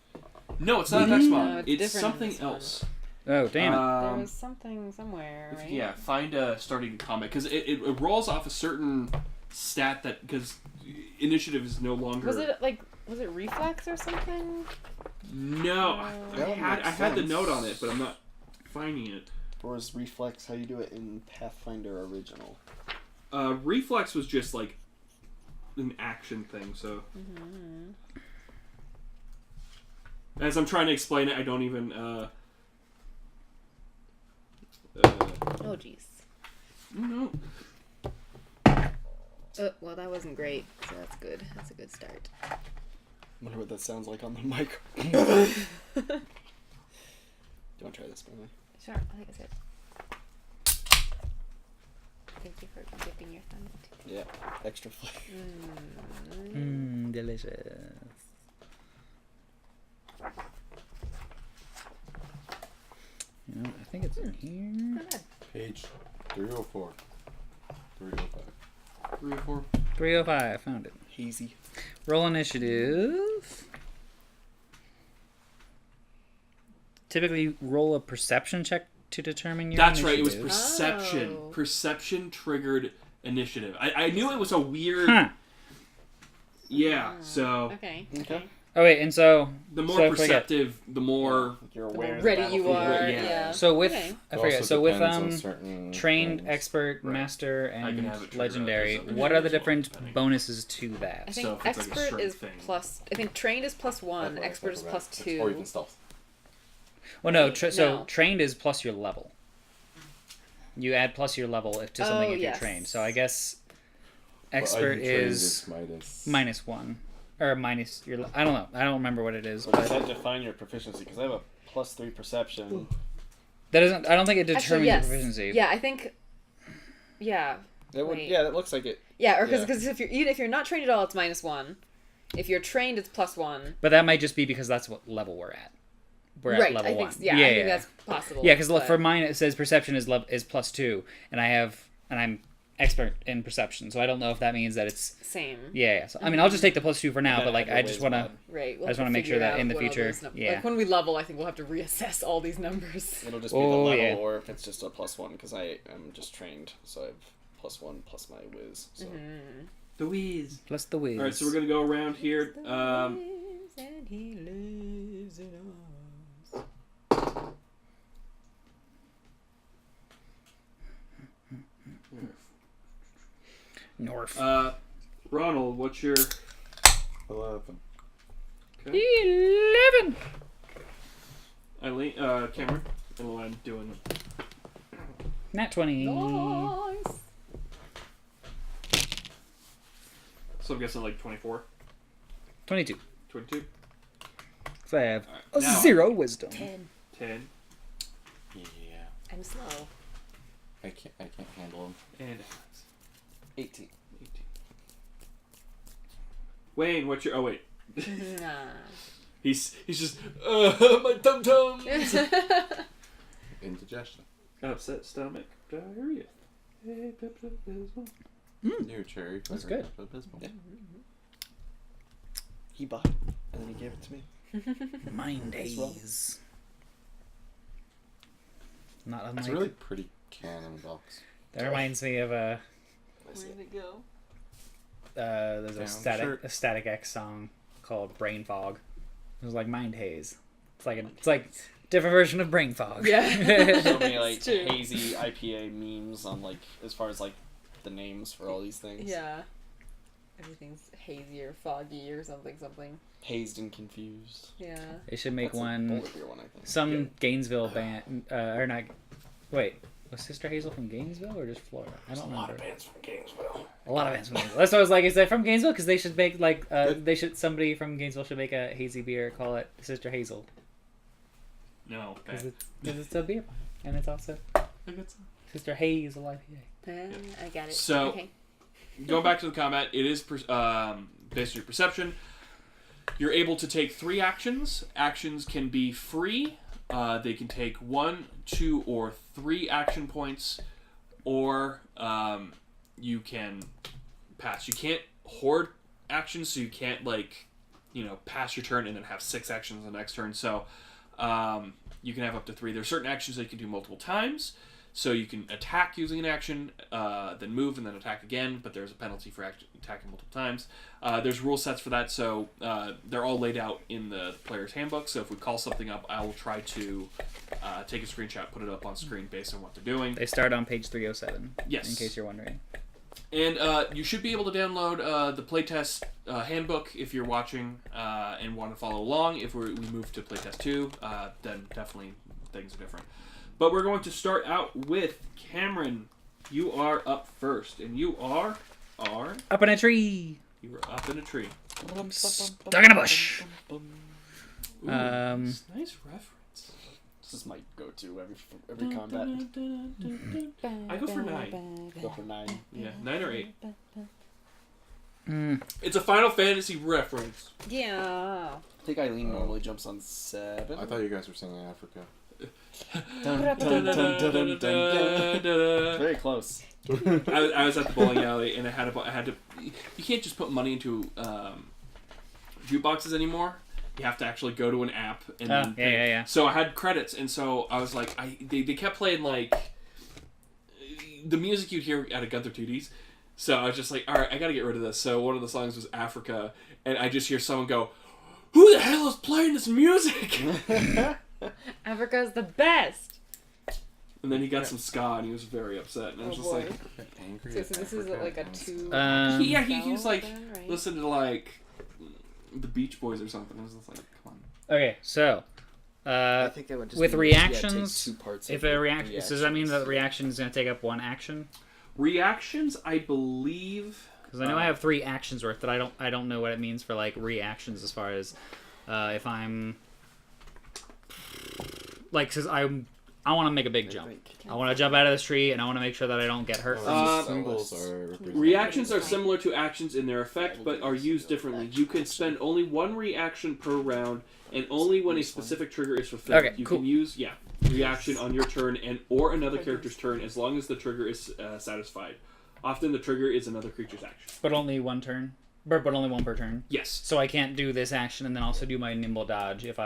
No, it's not a dex mod. No, it's It's different in something this one. else. Oh, damn it. There was something somewhere, right? Yeah, find a starting combat because it rolls off a certain stat that because initiative is no longer. Was it reflex or something? No, That would I make had the sense. note on it, but I'm not finding it. Or is reflex how you do it in Pathfinder original? Reflex was just like an action thing. So as I'm trying to explain it, I don't even. Oh jeez. No. Well, that wasn't great. So that's good. That's a good start. Wonder what that sounds like on the mic. Don't try this, Billy. Sure. I think that's it. Thank you for dipping your thumb into. Yeah, extra flavor. Delicious. You know, I think it's in here. Page 304. 305. 3 or 4. 305, found it. Hazy. Roll initiative. Typically roll a perception check to determine your That's right. It was initiative. perception. Oh. Perception triggered initiative. I knew it was a weird. Huh. Yeah. So Okay. Okay. Oh wait, and so the more so I forget. perceptive, the more. You're The aware more of the ready you battlefield. are. Yeah. Yeah. So with Okay. I It forget. also So with depends on certain trained, things. expert, Right. master, I can and have it trigger legendary, up to what are the 7 different depending. bonuses to I that? think So if it's like a expert strength is thing. plus. I think trained is +1. Expert is +2. Or even stealth. Well, no. So No. trained is plus your level. You add plus your level if to something if yes. you're trained. So I guess But expert I trained is minus. -1 or minus your. I don't know. I don't remember what it is. But does But that define your proficiency? Because I have a +3 perception. that doesn't. I don't think it determines Actually, yes. your proficiency. Yeah, I think. Yeah. That would, Wait. yeah, that looks like it. Yeah, or Yeah. because if you're not trained at all, it's -1. If you're trained, it's +1. But that might just be because that's what level we're at. We're Right. at level I think. 1. Yeah, I think that's possible. Yeah, because but- for mine it says perception is +2, and I'm expert in perception, so I don't know if that means that it's Same. yeah. So I mean, I'll just take the +2 for now, Yeah, but like I every just whiz want to. button. Right. I just want to make sure that in the future, yeah. Like when we level, I think we'll have to reassess all these numbers. It'll just be the Oh, level, yeah. or if it's just a +1, because I am just trained, so I have +1 plus my whiz. So. The Wheeze. Plus the whiz. All right, so we're gonna go around here. And he lives in us. North. Ronald, what's your 11. 11. Eileen? Cameron, and what I'm doing. Nat 20. Nice. So I'm guessing like 24, 22. 22, So I have Alright, a now- 0 wisdom. 10. 10, Yeah. I'm slow. I can't handle him. and 18. 18. Wayne, what's your? Oh wait, Nah. he's just my tum tum. Indigestion. Upset stomach, diarrhea. Hey, Pepto-Bismol. New cherry. That's flavored good. Pepto-Bismol. Yeah. He bought it, and then he gave it to me. Mind As well. haze. Not It's unlike. a really pretty can in a box. That reminds me of Where did it go? there's Down shirt. a Static X song called Brain Fog. It was like Mind Haze. It's like different version of Brain Fog. Yeah. So many like It's true. hazy IPA memes on like as far as like the names for all these things. Yeah. Everything's hazy or foggy or something. Hazed and confused. Yeah. They should make That's a one. Boulder Beer one, I think. Some Gainesville band, or not? Wait, was Sister Hazel from Gainesville or just Florida? I don't remember. bands from Gainesville. A lot of bands from Gainesville. That's why I was like, is that from Gainesville? Because they should make like somebody from Gainesville should make a hazy beer, call it Sister Hazel, No, because okay. it's a beer, and it's also Sister Hazel IPA. I got it. So- Okay. Going back to the combat, it is basically perception. You're able to take 3 actions. Actions can be free. They can take 1, 2, or 3 action points, or you can pass. You can't hoard actions, so you can't pass your turn and then have 6 actions the next turn. So you can have up to 3. There are certain actions that you can do multiple times. So you can attack using an action, then move, and then attack again, but there's a penalty for attacking multiple times. There's rule sets for that, so they're all laid out in the player's handbook. So if we call something up, I will try to take a screenshot, put it up on screen based on what they're doing. They start on page 307. Yes. In case you're wondering. And you should be able to download the playtest handbook if you're watching and want to follow along. If we move to playtest 2, then definitely things are different. But we're going to start out with Cameron. You are up first, and you are Up in a tree. you are up in a tree. Stuck in a bush. Ooh, Um, nice reference. This is my go-to every combat. I go for 9. Go for 9. Yeah, 9 or 8. Mm. It's a Final Fantasy reference. Yeah. I think Eileen normally jumps on 7. I thought you guys were singing Africa. Very close. I was at the bowling alley and I had to. You can't just put money into jukeboxes anymore. You have to actually go to an app and then pay. Yeah. So I had credits, and so I was like, they kept playing like the music you'd hear at a Gunther Tooties. So I was just like, all right, I got to get rid of this. So one of the songs was Africa, and I just hear someone go, "Who the hell is playing this music?" Africa's the best. And then he got some ska, and he was very upset. And I was just like, Angry So at this is Africa like a and- 2. he was like, then, right? listen to like the Beach Boys or something. I was just like, come on. Okay, so I think it would just with be, reactions, take 2 parts if of a the reaction, so does that mean that the reaction is going to take up 1 action? Reactions, I believe. Because I know I have 3 actions worth, but I don't know what it means for like reactions as far as if I'm like, cause I want to make a big jump. I want to jump out of this tree, and I want to make sure that I don't get hurt. Symbols are represented. Reactions are similar to actions in their effect, but are used differently. You can spend only 1 reaction per round, and only when a specific trigger is fulfilled. Okay, You cool. can use reaction on your turn or another character's turn, as long as the trigger is satisfied. Often the trigger is another creature's action. But only one turn? But only one per turn? Yes. So I can't do this action and then also do my nimble dodge if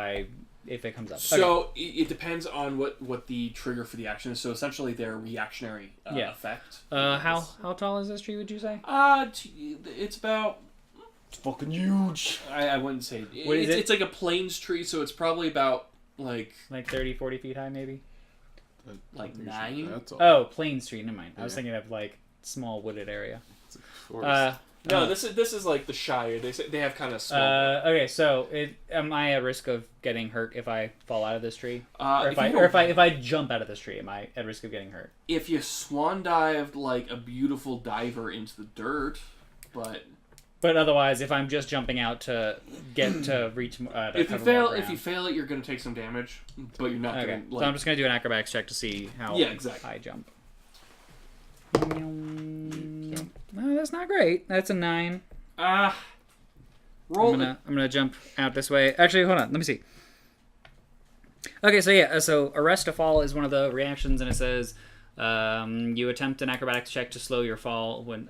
it comes up. So it depends on what the trigger for the action is. So essentially their reactionary effect. How tall is this tree, would you say? It's about... It's fucking huge. I wouldn't say... What is it? It's like a plains tree, so it's probably about like 30, 40 feet high, maybe? Like 9? That's all. Oh, plains tree, never mind. I was Yeah. thinking of, like, small wooded area. It's a forest. No, this is like the Shire. They have kind of small... Okay, so am I at risk of getting hurt if I fall out of this tree? Or if if I jump out of this tree, am I at risk of getting hurt? If you swan dived like a beautiful diver into the dirt, but otherwise, if I'm just jumping out to get to reach, to if you cover fail, more if you ground. fail it, you're gonna take some damage, but you're not Okay, gonna. so I'm just gonna do an acrobatics check to see how exactly. high I jump. No, that's not great. That's a 9. Roll. I'm gonna jump out this way. Actually, hold on. Let me see. Okay, so yeah, so arrest a fall is one of the reactions, and it says you attempt an acrobatics check to slow your fall when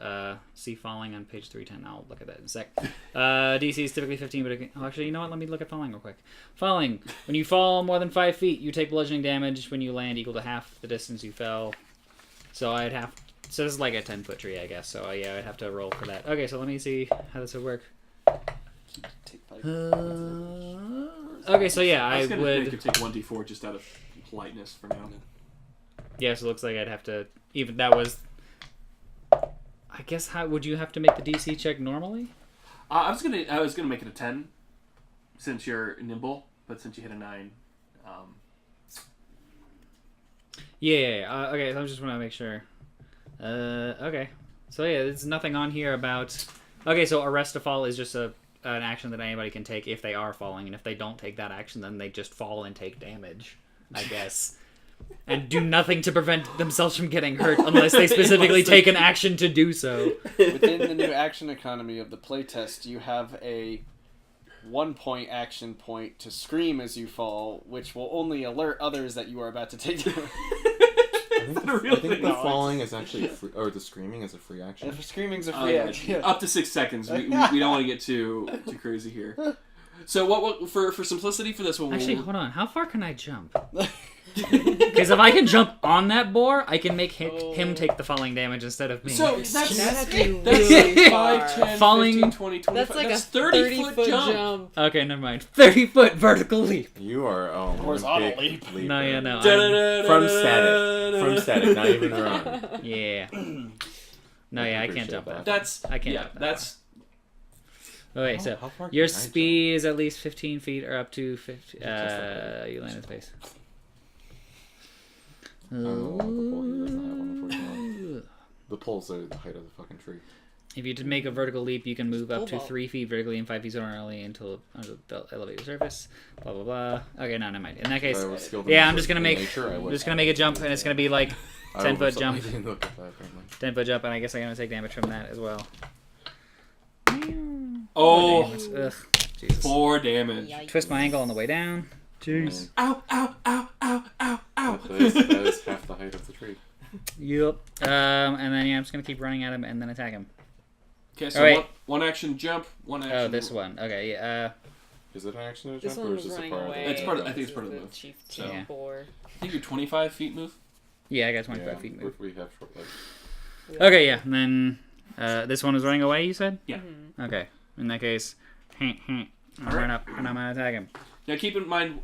see falling on page 310. I'll look at that in a sec. DC is typically 15, but actually, you know what? Let me look at falling real quick. Falling. When you fall more than 5 feet, you take bludgeoning damage when you land equal to half the distance you fell. So so this is like a 10-foot tree, I guess. So yeah, I'd have to roll for that. Okay, so let me see how this would work. Okay, so yeah, I was gonna would. make it take 1d4 just out of politeness for now. Yeah, so it looks like I'd have to. Even that was. I guess how would you have to make the DC check normally? I was gonna make it a 10, since you're nimble, but since you hit a 9. Yeah. Okay, so I just want to make sure. Okay. So yeah, there's nothing on here about. Okay, so arrest a fall is just an action that anybody can take if they are falling, and if they don't take that action, then they just fall and take damage, I guess. And do nothing to prevent themselves from getting hurt unless they specifically take an action to do so. Within the new action economy of the playtest, you have a 1-point action point to scream as you fall, which will only alert others that you are about to take damage. I think the falling is actually free, or the screaming is a free action. If screaming's a free action. Yeah. Up to 6 seconds. We don't want to get too crazy here. So what for simplicity for this one? Actually, hold on. How far can I jump? Because if I can jump on that boar, I can make him take the falling damage instead of me. So That'd have to be that's really 5, far. 10, Falling- 15, 20, 25. That's like That's a 30-foot jump. Okay, never mind. 30-foot vertical leap. You are Horizontal big leap. leaper. No, yeah, no. From static, not even run. Yeah. No, yeah, I can't Appreciate jump that. that. I can't Yeah, jump that that's Oh, wait, so How far your can I jump? speed is at least 15 feet or up to 50. Just like that. You land in space. The pole here does not have one, unfortunately. The poles are the height of the fucking tree. If you make a vertical leap, you can move up to Cobalt. 3 feet vertically and 5 feet horizontally until under the elevated surface. Blah blah blah. Okay, no, never mind. In that case, If I was skilled in yeah, I'm just gonna in make nature, I I'm would. just gonna make a jump, and it's gonna be like I 10-foot oversaw- jump. I didn't look at that, apparently. 10-foot jump, and I guess I'm gonna take damage from that as well. Oh, Damage. Ugh, Jesus. 4 damage. Twist my ankle on the way down. Jeez. Ow, ow, ow, ow, ow, ow. That is half the height of the tree. Yep. And then yeah, I'm just gonna keep running at him and then attack him. Okay, so Alright. one action jump, one action. Oh, this one. Okay. Yeah. Is it an action to This jump, one or was is this a running part away. of It's part of- I think it's part of the move. Chief So- Yeah. boar. I think you're 25 feet move. Yeah, I got 25 feet Yeah, move. we have short legs. Okay, yeah. And then this one is running away. You said. Yeah. Okay. In that case, I'll run up and I'm gonna attack him. Now keep in mind,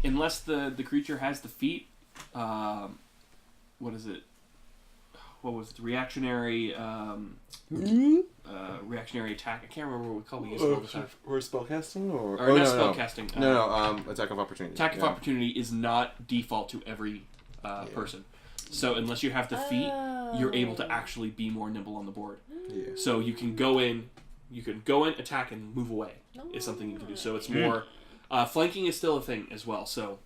unless the creature has the feat, what is it? What was it? Reactionary, reactionary attack. I can't remember what we call it all the time. Or spellcasting, or Or not spellcasting. No, attack of opportunity. Attack of opportunity is not default to every person. So unless you have the feat, you're able to actually be more nimble on the board. Yeah. So you can go in, attack, and move away. Is something you can do. So it's more flanking is still a thing as well. So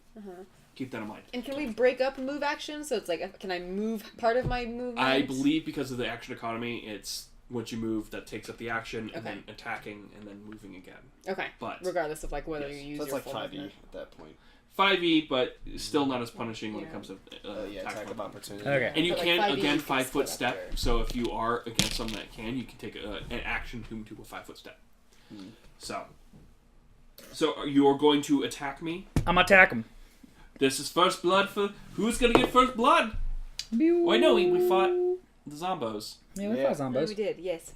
keep that in mind. And can we break up move action? So it's like, can I move part of my movement? I believe because of the action economy, it's once you move, that takes up the action, and Okay. then attacking, and then moving again. Okay. But Regardless of like whether Yes. you use So that's your like full 5e movement. at that point. 5e, but still not as punishing when it comes to attack of opportunity. Okay. And you But, can, like, 5e again, you can 5 foot split step. after. So if you are against someone that can, you can take an action to do a 5 foot step. So you're going to attack me. I'm gonna attack him. This is first blood for who's gonna get first blood. Wait, no, we fought the zombos. Yeah, we Yeah. fought No, zombos. we did. Yes.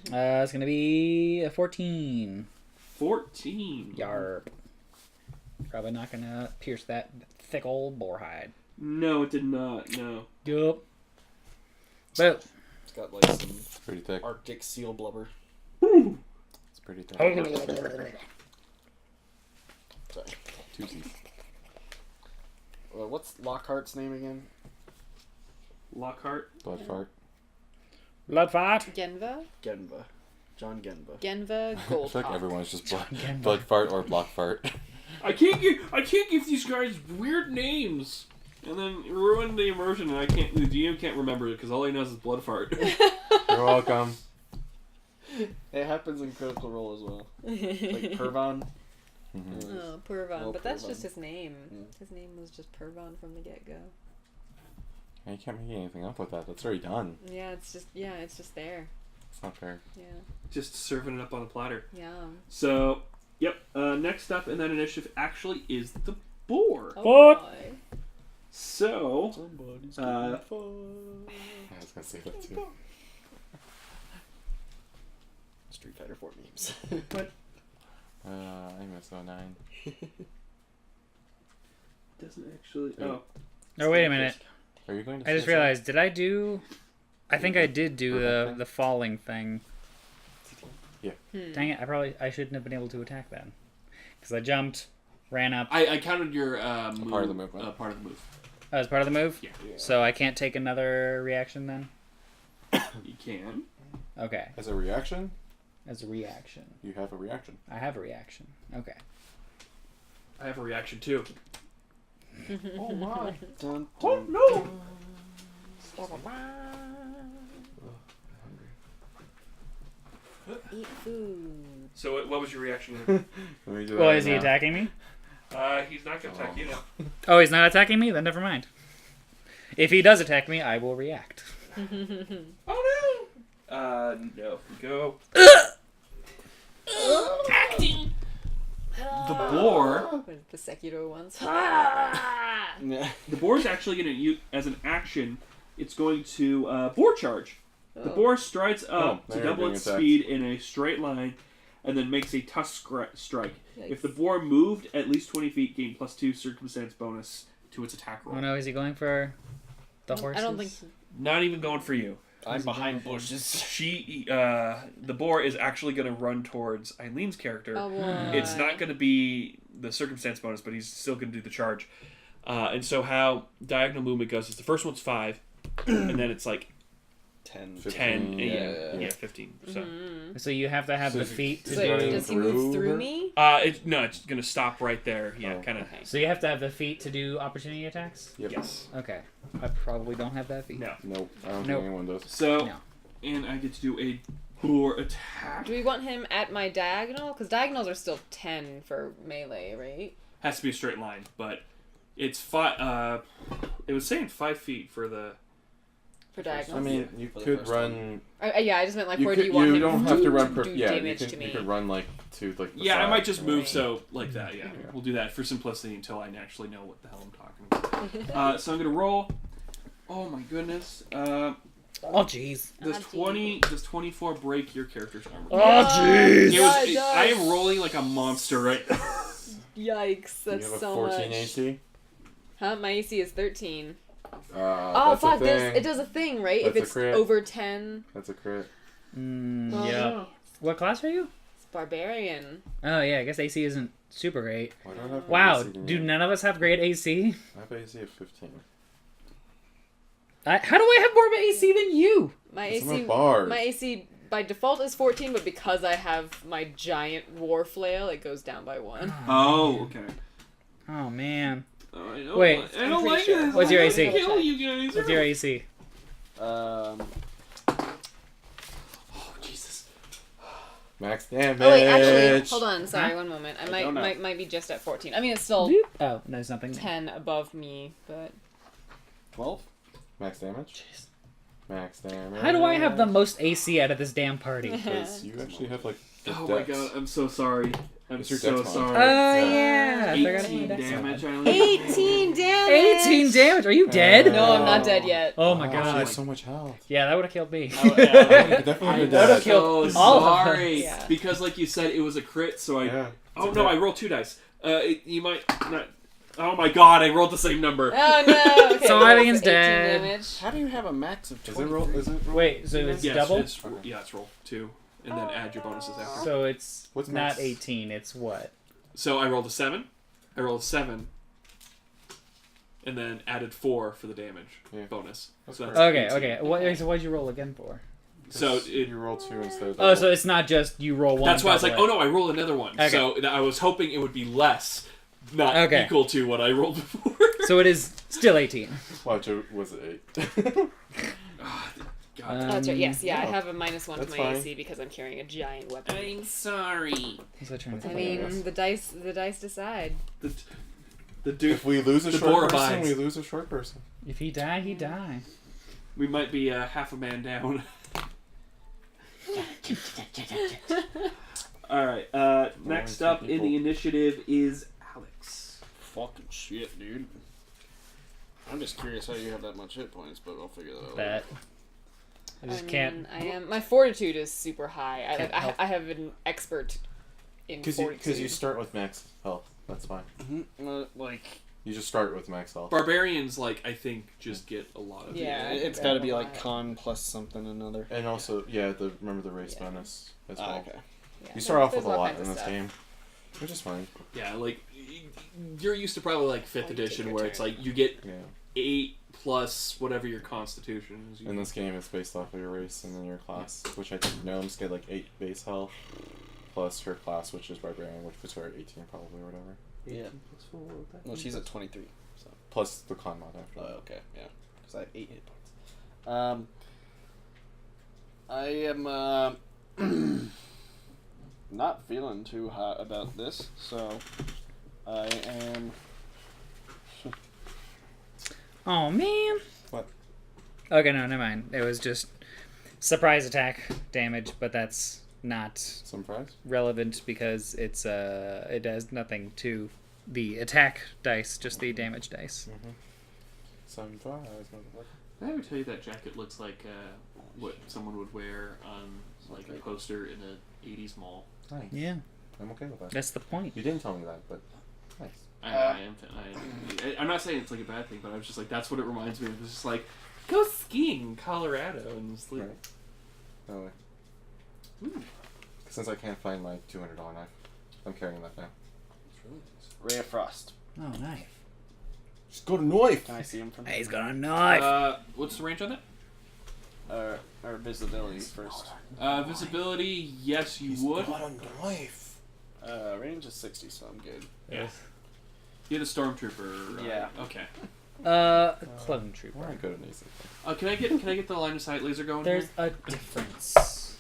It's gonna be a 14. 14. Yarp. Probably not gonna pierce that thick old boar hide. No, it did not. No. Yup. But It's got like some It's pretty thick. Arctic seal blubber. It's pretty thick. Sorry. Two teeth. What's Lockhart's name again? Lockhart. Blood fart. blood fight. Genva. Genva. John Genva. Genva I feel like Goldhawk. everyone's just blood fart or block fart. I can't give these guys weird names, and then ruin the immersion. And the GM can't remember it because all he knows is blood fart. You're welcome. It happens in Critical Role as well. Like Pervon. Mm-hmm. Oh, Pervon. Well, But that's Pervon. just his name. Mm. His name was just Pervon from the get-go. You can't make anything up with that. That's already done. Yeah, it's just there. It's not fair. Yeah. Just serving it up on a platter. Yeah. So, yep. Next up in that initiative actually is the boar. Oh, Fuck. boy. So, Somebody's Uh, getting fun. I was gonna say that too. Street Fighter 4 memes. I missed 09. doesn't actually. Oh. Oh, wait a minute. Are you going to? I just say something? realized, did I do... I think I did do the falling thing. Dang it, I shouldn't have been able to attack then. Because I jumped, ran up. I counted your move, part of the movement. part of the move. Oh, as part of the move? Yeah. So I can't take another reaction then? You can. Okay, As a reaction, as a reaction. you have a reaction. I have a reaction. Okay. I have a reaction too. Oh my! Dun, Oh dun, no! Eat food. So what was your reaction? Let me do Well, that is he now. attacking me? He's not gonna attack you now. Oh, he's not attacking me? Then never mind. If he does attack me, I will react. Oh no! No. Go. Acting. The boar. The Sekiro ones. Yeah. The boar is actually going to use as an action. It's going to boar charge. The boar strides up now to you're double being its attacked. speed in a straight line, and then makes a tusk strike. Yikes. If the boar moved at least 20 feet, gain +2 circumstance bonus to its attack roll. Oh no, is he going for the horses? I don't think. Not even going for you. I'm behind bushes. The boar is actually going to run towards Eileen's character. Oh, boy. It's not going to be the circumstance bonus, but he's still going to do the charge. And so how diagonal movement goes is the first one's 5, and then it's like 10. 10, Yeah. yeah, 15. So, So you have to have So the if you- feet to Is So he do... running does he move through through her? me? it's going to stop right there. Yeah, Oh, kind of. okay. So you have to have the feet to do opportunity attacks? Yep. Yes. Okay. I probably don't have that feat. No. Nope. I don't Nope. think anyone does. So, No. and I get to do a boar attack. Do we want him at my diagonal? Because diagonals are still 10 for melee, right? Has to be a straight line, but it's 5. It was saying 5 feet for the. For I diagonals? mean, you For the could first run. Yeah, I just meant like, You where could. do you want You him don't to have to run. do Yeah, you damage can. to me? You could run like to like. The Yeah, I side. might just move Right. so like that. Yeah, Yeah. we'll do that for simplicity until I actually know what the hell I'm talking about. So I'm gonna roll. Oh my goodness. Oh, jeez. Does Ah, 20? Does 24 break your character's armor? Oh, jeez. Yeah, it does. I am rolling like a monster right now. Yikes, You that's have a so 14 much. AC. Huh? My AC is 13. Oh Oh, fuck, it does a thing, right? That's if a it's crit. over 10. That's a crit. Oh, yeah. no. What class are you? It's barbarian. Oh, yeah, I guess AC isn't super great. Why do I have Wow, AC than do you? none of us have great AC? I have AC of 15. How do I have more AC than you? My It's AC, a bard. my AC by default is 14, but because I have my giant war flail, it goes down by 1. Oh, okay. Oh, man. Oh, I don't, Wait. I don't I'm pretty like sure. this. What's your I'm AC? gonna kill you guys. What's your AC? Oh Jesus. Max damage. Oh wait, actually, hold on. Sorry, Huh? one moment. I don't know. might be just at 14. I mean, it's still Oh, there's nothing. 10 above me, but 12? Max damage. Max damage. How do I have the most AC out of this damn party? Because you actually have like. Oh my god, I'm so sorry. I'm What's your so dex mod? sorry. Oh yeah, I forgot 18 about that. damage, Eileen. 18 damage. 18 damage. Are you dead? No, I'm not dead yet. Oh my She god. has so much health. Yeah, that would have killed me. Definitely I'm been would've dead. killed so all of us. sorry. Yeah. Because like you said, it was a crit, so I... Yeah. Oh no, I rolled 2 dice. You might not... Oh my god, I rolled the same number. Oh no. Okay, So well, Eileen's it's 18 dead. damage. How do you have a max of Is 20? it roll? Is it roll? Wait, so it's Yes, double? It's, yeah, it's roll 2. And then add your bonuses after. So it's What's not max? 18, it's what? So I rolled a 7. I rolled a 7. And then added 4 for the damage Yeah. bonus. That's So great. that's Okay, 18. okay. So what'd you roll again for? So you roll 2 instead of. Oh, so it's not just you roll one. that's why I was like, double oh no, I rolled another one. Okay. So I was hoping it would be less, not Okay. equal to what I rolled before. it. So it is still 18. Watch, was it 8? God. Oh, that's right. Yes, yeah, I no. have a -1 to That's my fine. AC because I'm carrying a giant weapon. I'm sorry. Was I trying to I think? mean, the dice decide. The dude, If we lose a The short door person, abides. we lose a short person. If he die, he die. we might be half a man down. Alright, next two up in the people. initiative is Alex. Fucking shit, dude. I'm just curious how you have that much hit points, but I'll figure that out. Bet. I just can't. I am. My fortitude is super high. Can't help. I have an expert in fortitude. Because you start with max health. That's fine. Like, You just start with max health. Barbarians, like, I think, just get a lot of Yeah. it's got to be like con plus something another. And also, yeah, remember the race bonus as well. Okay. Yeah, You start off there's with a all lot kinds in of this stuff. game, which is fine. Yeah, like, you're used to probably, like, 5th Take edition, your where it's turn. like, you get Yeah. 8 plus whatever your constitution is. In this game, it's based off of your race and then your class, which I think gnomes get like 8 base health, plus her class, which is barbarian, which puts her at 18 probably or whatever. Yeah. Well, she's at 23. So. Plus the con mod after. Oh, okay. Yeah. Because I have 8 hit points. I am not feeling too hot about this, so I am. Oh man. What? Okay, no, never mind. It was just surprise attack damage, but that's not Some prize? relevant because it does nothing to the attack dice, just the damage dice. Some prize, motherfucker. Did I ever tell you that jacket looks like what someone would wear on like a poster in a 80s mall? Nice. Yeah, I'm okay with that. that's the point. You didn't tell me that, but nice. I'm not saying it's like a bad thing, but I was just like, that's what it reminds me of. It's just like, go skiing in Colorado and just like, Right. No way. Since I can't find my $200 knife, I'm carrying that now. Ray of Frost. Oh, knife. Just go to knife! Can I see him from Hey, he's got a knife. what's the range on that? or visibility first? Visibility, yes, you would. got a knife! Range is 60, so I'm good. Yeah. You're the stormtrooper. Yeah. Okay. Clone trooper. We're not good at these things. Can I get the line of sight laser going There's here? a difference.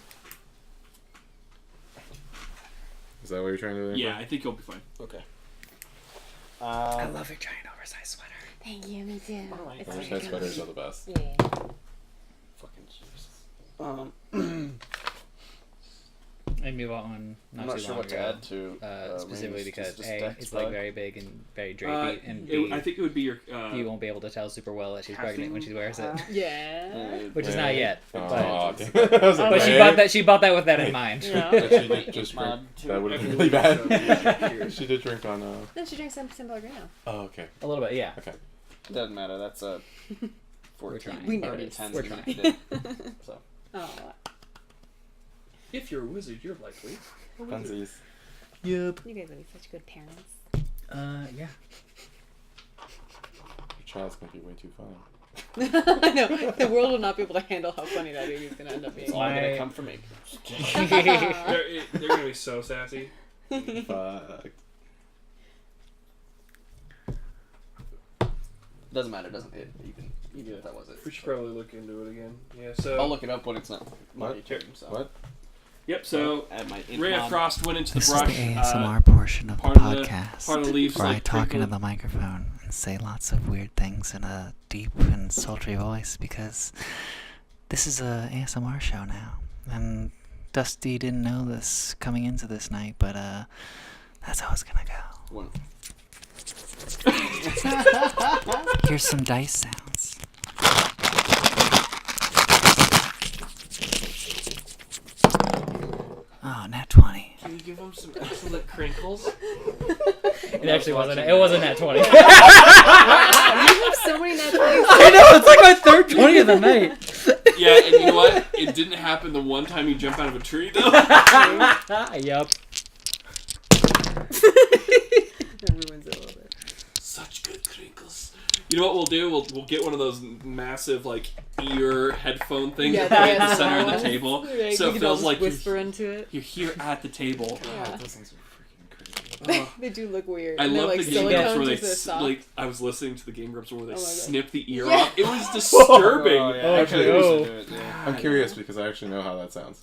Is that what you're trying to do? Yeah, I think you'll be fine. Okay. I love your giant oversized sweater. Thank you, me too. It's Orange very night sweaters are the best. Yeah. Fucking Jesus. I move on not I'm not too sure long what to add add to. specifically range, because just A, dex it's like bug. very big and very drapey, and B, I think it would be your. you won't be able to tell super well that she's pregnant when she wears it, Yeah. which is not yet. Oh, But, damn. I was like, but she bought that with that in mind. Yeah. But she did just drink. Mod too. That would have been I really believe bad. so. She did drink on. Then she drinks some Pellegrino. Oh, okay. A little bit, yeah. Okay. Doesn't matter. That's a 14. trying. We know Already this. 10 We're is trying. good. So. Oh. If you're a wizard, you're likely. Funsies. Yep. You guys would be such good parents. Yeah. Your child's gonna be way too funny. I know. The world will not be able to handle how funny that baby's going to end up being. It's all My- gonna come from me. They're gonna be so sassy. Fuck. Doesn't matter. Doesn't it? Even if that was it. We should probably look into it again. Yeah. So. I'll look it up when it's not my What? turn. So. What? Yep. So At my Ray of Frost went into the This brush. is the ASMR portion of the part of the- podcast, part of the leaves, where I like, talk crinkle. into the microphone and say lots of weird things in a deep and sultry voice, because this is a ASMR show now, and Dusty didn't know this coming into this night, but that's how it's gonna go. One. Here's some dice sounds. Oh, nat 20. Can you give him some excellent crinkles? It actually wasn't. It wasn't that 20. You have so many net 20s. I know, it's like my third 20 of the night. Yeah, and you know what? It didn't happen the one time you jump out of a tree, though. Yup. That ruins it a little bit. Such good crinkles. You know what we'll do? We'll get one of those massive, like, ear headphone things Yeah, and put it in the the center of the ones. table. Yeah, So you it can feels all like just whisper into it. you're here at the table. Yeah. Those things are freaking crazy. Oh. They do look weird. I And they're love like the Game silicone Grumps where they, to the soft. like, I was listening to the Game Grumps where they Oh my God. snip the ear Yeah. off. It was disturbing. Oh, yeah. Oh, Actually, okay. we Oh. should do it, yeah. I'm curious because I actually know how that sounds.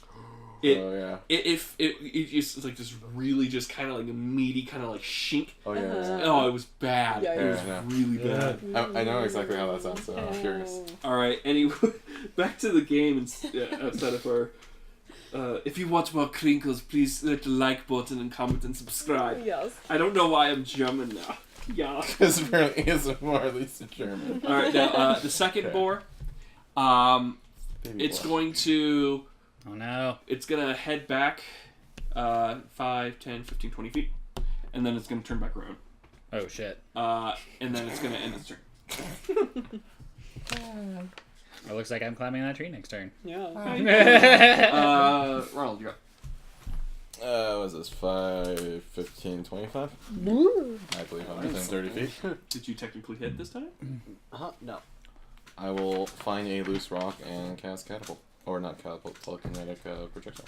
It, Oh yeah. it's like this really just kind of like a meaty kind of like shink. Oh yeah. Oh, it was bad. Yeah, It was yeah. really bad. I know exactly how that sounds, so I'm curious. All right. Anyway, back to the game outside of our. If you want more crinkles, please hit the like button and comment and subscribe. Yes. I don't know why I'm German now. Yeah. Because apparently ASMR at least in German. All right. Now the second Okay. boar. Baby It's boy. going to. Oh no. It's gonna head back 5, 10, 15, 20 feet. And then it's gonna turn back around. Oh shit. And then it's gonna end its turn. It looks like I'm climbing that tree next turn. Yeah. Ronald, you're up. Was this 5, 15, 25? I believe I'm within 30 feet. Did you technically hit this time? No. I will find a loose rock and cast catapult. Or not catapult, telekinetic projectile.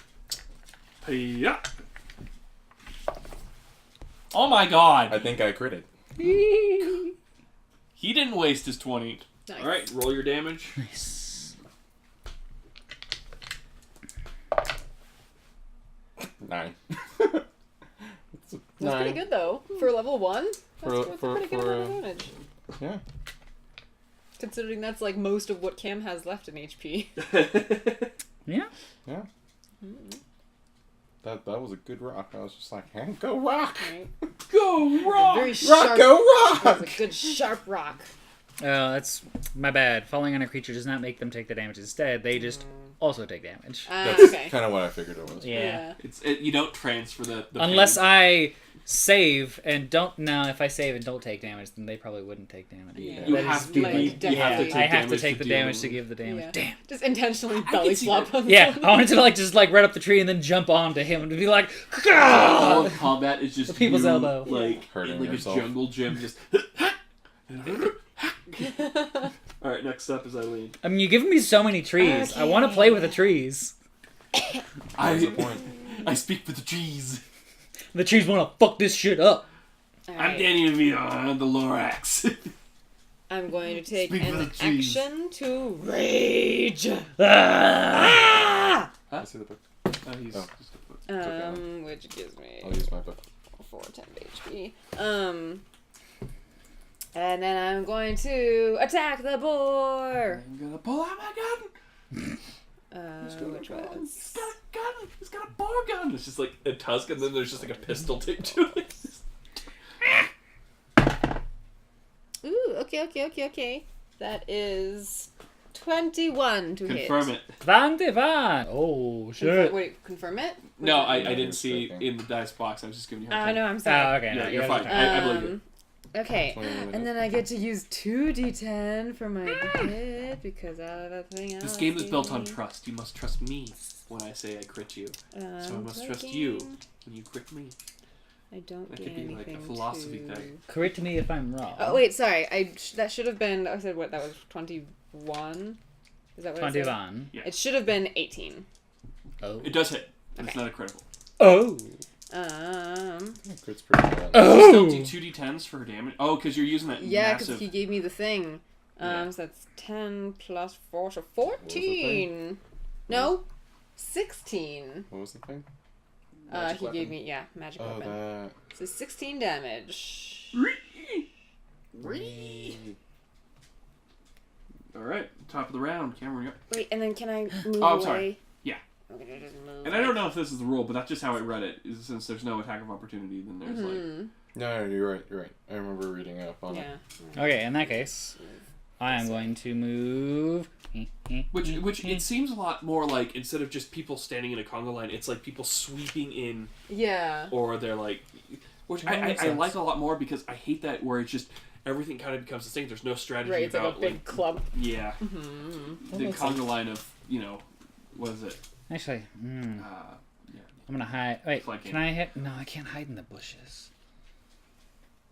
Yeah. Oh my god. I think I critted. He didn't waste his 20. Nice. Alright, roll your damage. Nice. 9. That's pretty good though. For level 1, that's a pretty good amount of for, damage. Yeah. Considering that's like most of what Cam has left in HP. Yeah. Yeah. That was a good rock. I was just like, hey, go rock! Right? Go rock! Very Rock, sharp. go That rock! was a good sharp rock. Oh, that's my bad. Falling on a creature does not make them take the damage. Instead, they just also take damage. That's Okay. kind of what I figured it was. Yeah. You don't transfer the Unless pain. I save and don't. No, if I save and don't take damage, then they probably wouldn't take damage. Yeah. You That have is to, like, you definitely. have to take I have to damage take the deal damage with to it. give the damage. Yeah. Damn. Just intentionally can belly see flop that. on Yeah, someone. I wanted to just run up the tree and then jump onto him and be like, All of combat is just The people's you, elbow. like Hurting in like yourself. a jungle gym, just. All right, next up is Eileen. I mean, you're giving me so many trees. I want to play with the trees. What's the point? I speak for the trees. The trees want to fuck this shit up. All I'm right. Danny DeVito, the Lorax. I'm going to take Speak for an the trees. action to rage. Ah! I see the book. He's Oh. just Which gives me I'll use my book. 410 HP. And then I'm going to attack the boar. I'm gonna pull out my gun. Which was He's got a gun. He's got a boar gun. It's just like a tusk, and then there's just like a pistol taped to it. ooh. Okay. That is 21 to hit. Confirm it. Van de Van. Oh, shit. Wait, confirm it? No, I Yeah, didn't it's see okay. in the dice box. I was just giving you a Oh hard time. no, I'm Oh, sorry. okay. Yeah, No, you're fine. fine. I believe you. Okay, 21 and then I get to use 2d10 for my hit because everything else. This game is built on trust. You must trust me when I say I crit you. So I must trust you when you crit me. I don't That get could be like a anything philosophy to... thing. Correct me if I'm wrong. Oh wait, sorry. That should have been. I said what? That was 21. Is that what I 20 said? Van. Yeah. It should have been 18. Oh. It does hit, but it's Okay. not a critical. Oh. Crit's pretty bad. You still do 2d10s for damage? Oh, because you're using that Yeah, because massive... he gave me the thing. Yeah. So that's 10 plus 4, so was the 14. No? 16. What was the thing? Magic He weapon. gave me, magic Oh, weapon. that. So 16 damage. All right, top of the round, Cameron. You're up. Wait, and then can I move Oh, I'm away? sorry. Yeah. I'm gonna just move. And I don't know if this is the rule, but that's just how I read it. Is since there's no attack of opportunity, then there's like. No, you're right. You're right. I remember reading up on it. Yeah. Okay, in that case, I am going to move. Which it seems a lot more like instead of just people standing in a conga line, it's like people sweeping in, Yeah. or they're like, which That makes I sense. like a lot more because I hate that where it's just everything kind of becomes the same. There's no strategy Right, it's about like a big clump. yeah, That the makes conga sense. line of what is it? Actually, Yeah. I'm gonna hide. Wait, Flanking. can I hit? No, I can't hide in the bushes.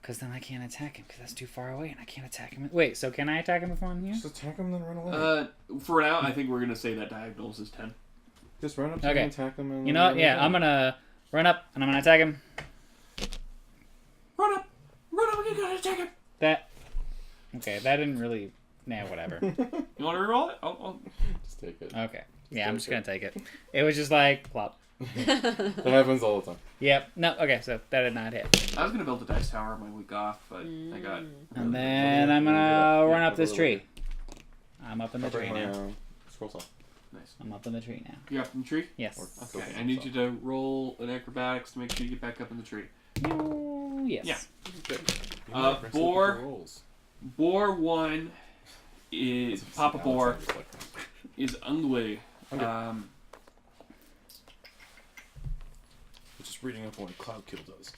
Because then I can't attack him, because that's too far away, and I can't attack him. Wait, so can I attack him if I'm here? Just attack him, then run away. For now, I think we're gonna say that diagonals is 10. Just run up to Okay. him, attack him, and You know what? then Yeah, run I'm gonna run up, and I'm gonna attack him. Run up! You gotta attack him. That. Okay, that didn't really. Nah, whatever. You want to reroll it? I'll... Just take it. Okay. Yeah, I'm take just gonna take it. It was just like plop. That happens all the time. Yep. No. Okay. So that did not hit. I was gonna build a dice tower my week off, but I got. And then I'm gonna run up this tree. I'm up in the tree now. Scroll saw. Nice. I'm up in the tree now. You're up in the tree. Yes. Okay. I need you to roll an acrobatics to make sure you get back up in the tree. Yes. Yeah. Boar 1 is Papa Boar is Ungwe. Just reading up on what Cloud Kill does.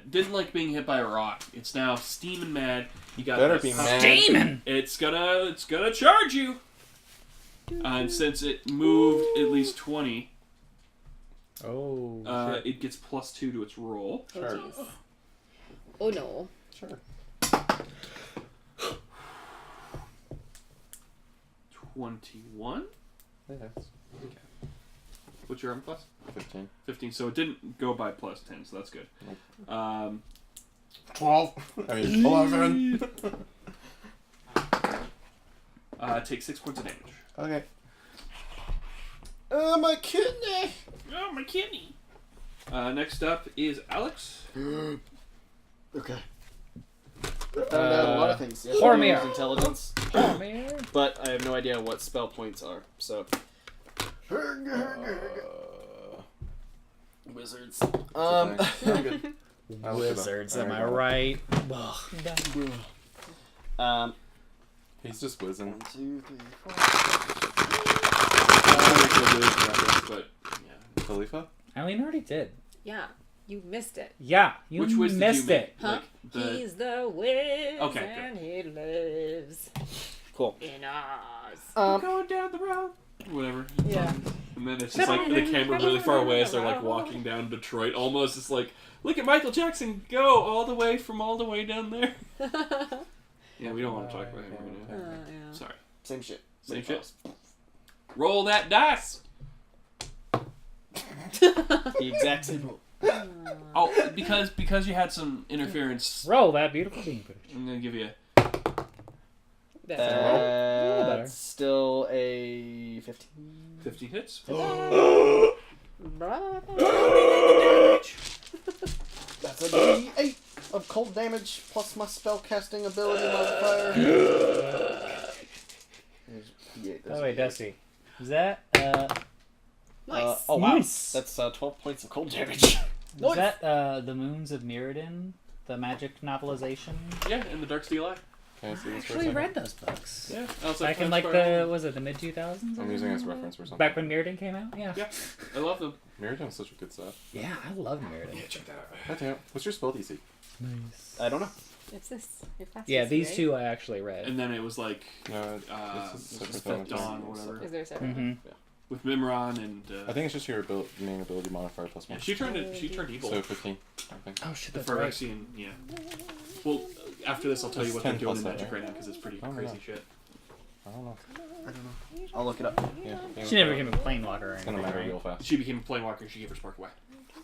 Didn't like being hit by a rock. It's now steaming mad. You got Better this- be mad. Demon. It's gonna charge you. And since it moved at least 20, Oh. it gets +2 to its roll. Sure. Oh no. Sure. 21. Yeah, What's your armor class? 15. 15. So it didn't go by +10, so that's good. 12. I mean, 11. Take 6 points of damage. Okay. My kidney. Oh, my kidney. Next up is Alex. Okay. Found out a lot of things. Yes, Hormir. I use intelligence, Man. but I have no idea what spell points are. So. Wizards. I'm good. I'll look it up. Wizards, There am we I go. right? He's just whizzing. 1, 2, 3, 4. But yeah. Khalifa? Eileen already did. Yeah. You missed it. Yeah, you Which whiz did missed you make? it. Huh? Like the... He's the whiz, Okay, and he lives Cool. in us. going down the road. Whatever. Yeah. And then it's just like the camera really far away as they're like walking down Detroit. Almost it's like, look at Michael Jackson go all the way down there. Yeah, we don't want to talk about him right now. Yeah. Sorry. Same shit. Same shit. Roll that dice. The exact same rule. Oh, because you had some interference, Roll that beautiful bean footage. I'm gonna give you. That's still a 15. 50 hits. That's a D8 of cold damage plus my spell casting ability modifier. Oh wait, Dusty. Is that Nice. Oh wow, Nice. that's 12 points of cold damage. is that the Moons of Mirrodin, the magic novelization? Yeah, and the Dark Steel Eye. Can I see I this for a actually second? read those books. Yeah. I was Back in that's like part the of was it the mid 2000s? I'm using it as reference or something. Back when Mirrodin came out. Yeah. Yeah, I love them. Mirrodin is such a good stuff. Yeah, I love Mirrodin. Check that out. God damn. What's your spell DC? Nice. I don't know. It's this. Your fastest, Yeah, these right? two I actually read. And then it was like No, this this is is separate Dawn or whatever Is there a separate Mm-hmm. with Mimron and. I think it's just your main ability modifier plus Yeah, one. she turned evil. So 15, I think. Oh shit, The that's right. Phyrexian, yeah. Well, after this, I'll tell you It's what they're 10 doing in plus that, Magic right? right now because it's pretty Oh my crazy God. shit. I don't know. I'll look it up. Yeah. She never became a planewalker or It's gonna anything, matter real right? fast. She became a Planewalker and she gave her spark away.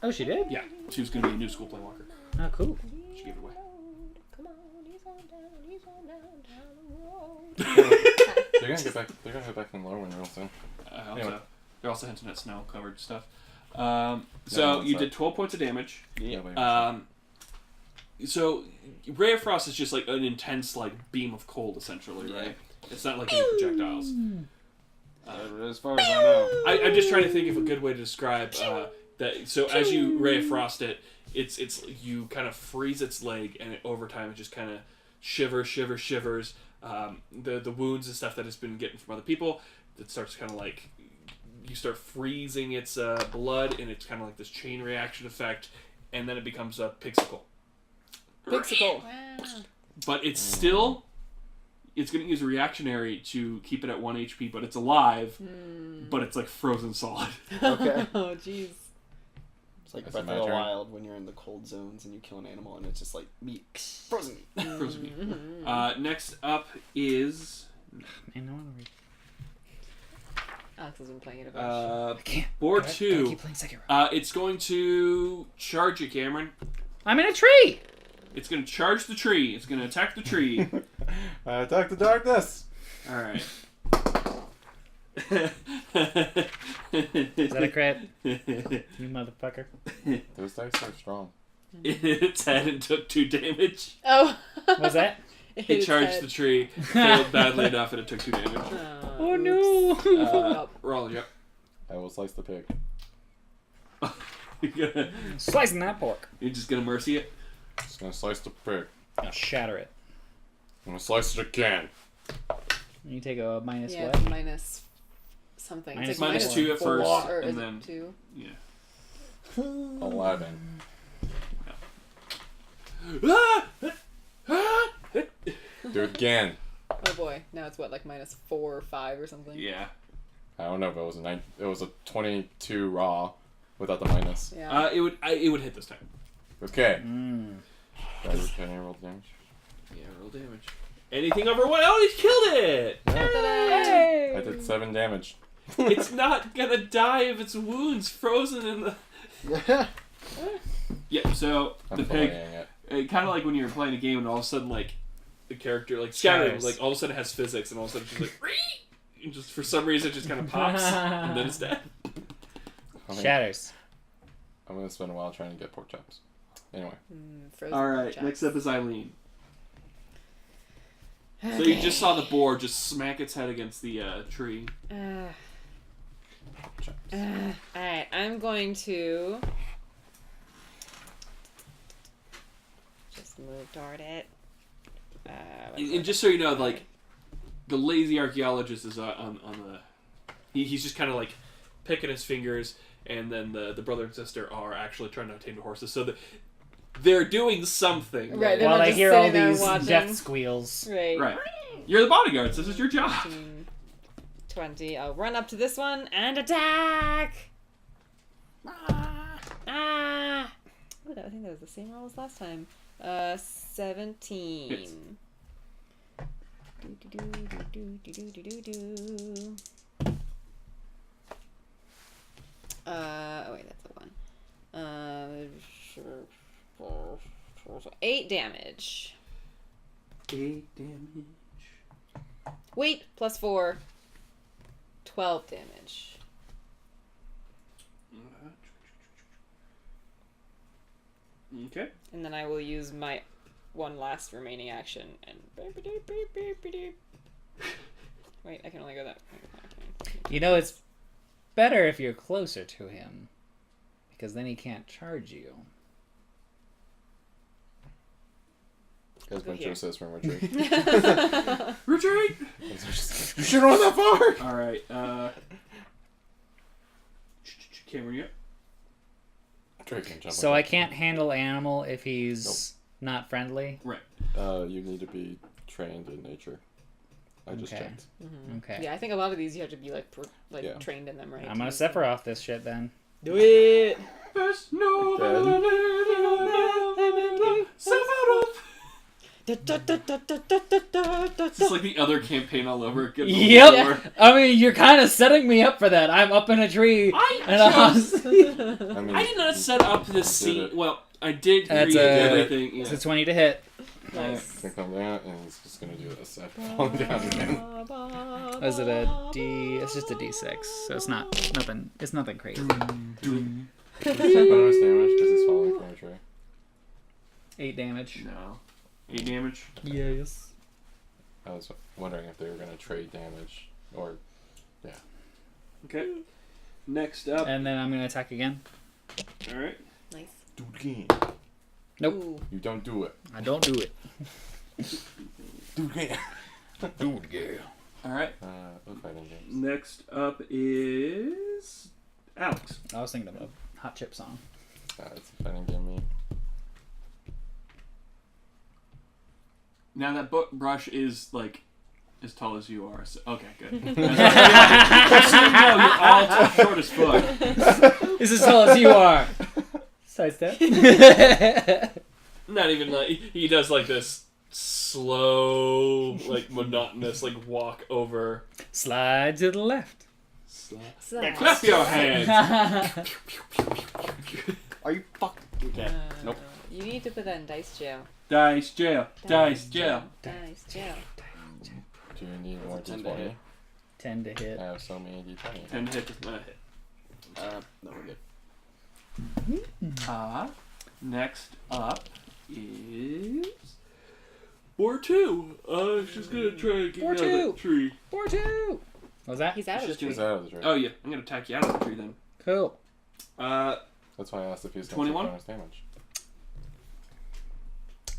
Oh, she did? Yeah, she was going to be a new school Planewalker. Oh, cool. She gave it away. Come on, he's on down the road. They're gonna get back. They're gonna head back in Lorwyn real soon. I hope Anyway. so. They're also hinting at snow-covered stuff. So you did 12 points of damage. Yeah. So Ray of Frost is just like an intense like beam of cold, essentially, right? It's not like any projectiles. As far as I know. I'm just trying to think of a good way to describe that. So as you Ray of Frost it, it's you kind of freeze its leg, and over time it just kind of shivers. The wounds and stuff that it's been getting from other people, it starts kind of like you start freezing its blood, and it's kind of like this chain reaction effect, and then it becomes a Pixicle. Pixicle. Wow. But it's still, it's going to use a reactionary to keep it at 1 HP, but it's alive, but it's like frozen solid. Okay. Oh, jeez. It's like That's Breath my of the turn. Wild when you're in the cold zones and you kill an animal and it's just like meat. Frozen meat. Frozen meat. Next up is Man, I want to read. Alex has been playing it a bunch. I can't. Board Gotta 2. keep playing Sekiro. It's going to charge you, Cameron. I'm in a tree. It's going to charge the tree. It's going to attack the tree. I attack the darkness. All right. Is that a crit? You motherfucker. Those dice are strong. It hit its head and took 2 damage. Oh. What's that? It charged the tree, failed badly enough, and it took 2 damage. Oh no. Roll, yep. I will slice the pig. Slicing that pork. You're just going to mercy it? Just gonna slice the pig. I'll shatter it. I'm gonna slice it again. You take a minus Yeah, what? it's minus something. Minus It's like minus 2 at 4, first, or and is then... it 2? Yeah. 11. Do it again. Oh boy, now it's what, like minus 4 or 5 or something? Yeah. I don't know, but it was a 22 raw without the minus. Yeah. It would hit this time. Okay. Mm. Can I roll the damage? Yeah, roll damage. Anything over 1? Oh, he killed it! I did 7 damage. It's not gonna die of its wounds frozen in the... Yeah, so I'm the pig, filleting it. kind of like when you're playing a game and all of a sudden, like, the character, like Skyrim, Shatters. like, all of a sudden it has physics, and all of a sudden she's like, "Ree!" And just for some reason it just kind of pops, and then it's dead. Shatters. I'm gonna spend a while trying to get pork chops. Anyway. Frozen Alright, chops. next up is Eileen. So you just saw the boar just smack its head against the tree. Pork chops. Alright, I'm going to just move toward it. And just so you know, like, the lazy archaeologist is on the... He's just kind of, like, picking his fingers, and then the brother and sister are actually trying to tame the horses, so they're doing something. Right, they're While not I just hear all sitting there these watching. death squeals. Right. Right. You're the bodyguards. This is your job. 15, 20. I'll run up to this one and attack! Ah! Ooh, I think that was the same roll as last time. 17. Hits. Oh wait, that's a 1. 8 damage. 8 damage. Wait, plus 4. 12 damage. Okay. And then I will use my one last remaining action and... Wait, I can only go that... You know, it's better if you're closer to him, because then he can't charge you. As Go Bencho here. says from retreat. Retreat! You should run that far! Alright, Cameron, you up? Drake can jump So on I it. can't handle animal if he's not friendly? Right. You need to be trained in nature. I just Okay. checked. Okay. Yeah, I think a lot of these you have to be like Yeah. trained in them, right? I'm gonna Sephiroth this shit then. Do it! There's no It's like the other campaign all over again. Yep. Yeah. I mean, you're kind of setting me up for that. I'm up in a tree. and I mean, did not set up this you did scene. it. Well, I did That's create a- everything. It's Yeah. a 20 to hit. It's gonna come down, and it's just gonna do this. Falling down again. Is it a D? It's just a D6, so it's not nothing. It's nothing crazy. What's the bonus damage because he's falling from a tree? 8 damage. No. 8 damage? Yes. I was wondering if they were gonna trade damage or. Okay. Next up. And then I'm gonna attack again. Alright. Nice. Do it again. Nope. Ooh. You don't do it. I don't do it. Do it again. Do it again. Alright. What fighting games? Next up is Alex. I was thinking of a Hot Chip song. It's a fighting game. Me. Now that book brush is like as tall as you are. So, okay, good. Just so you know, you're all too short as fuck. It's as tall as you are. Sidestep. Not even like he does like this slow, like monotonous, like walk over. Slide to the left. Clap your hands. Are you fucked? Okay. Nope. You need to put that in dice jail. Dice jail. Dice jail. Dice jail. Do you need more 10 to d20? hit. 10 to hit. I have so many d20. 10 to hit does not hit. No, we're good. Next up is Boar 2. She's gonna try to get Boar out of 2. that tree. Boar 2. What was that? He's out of the tree. He's out of the tree. Oh yeah, I'm gonna attack you out of the tree then. Cool. That's why I asked if he's going to 21? take bonus damage.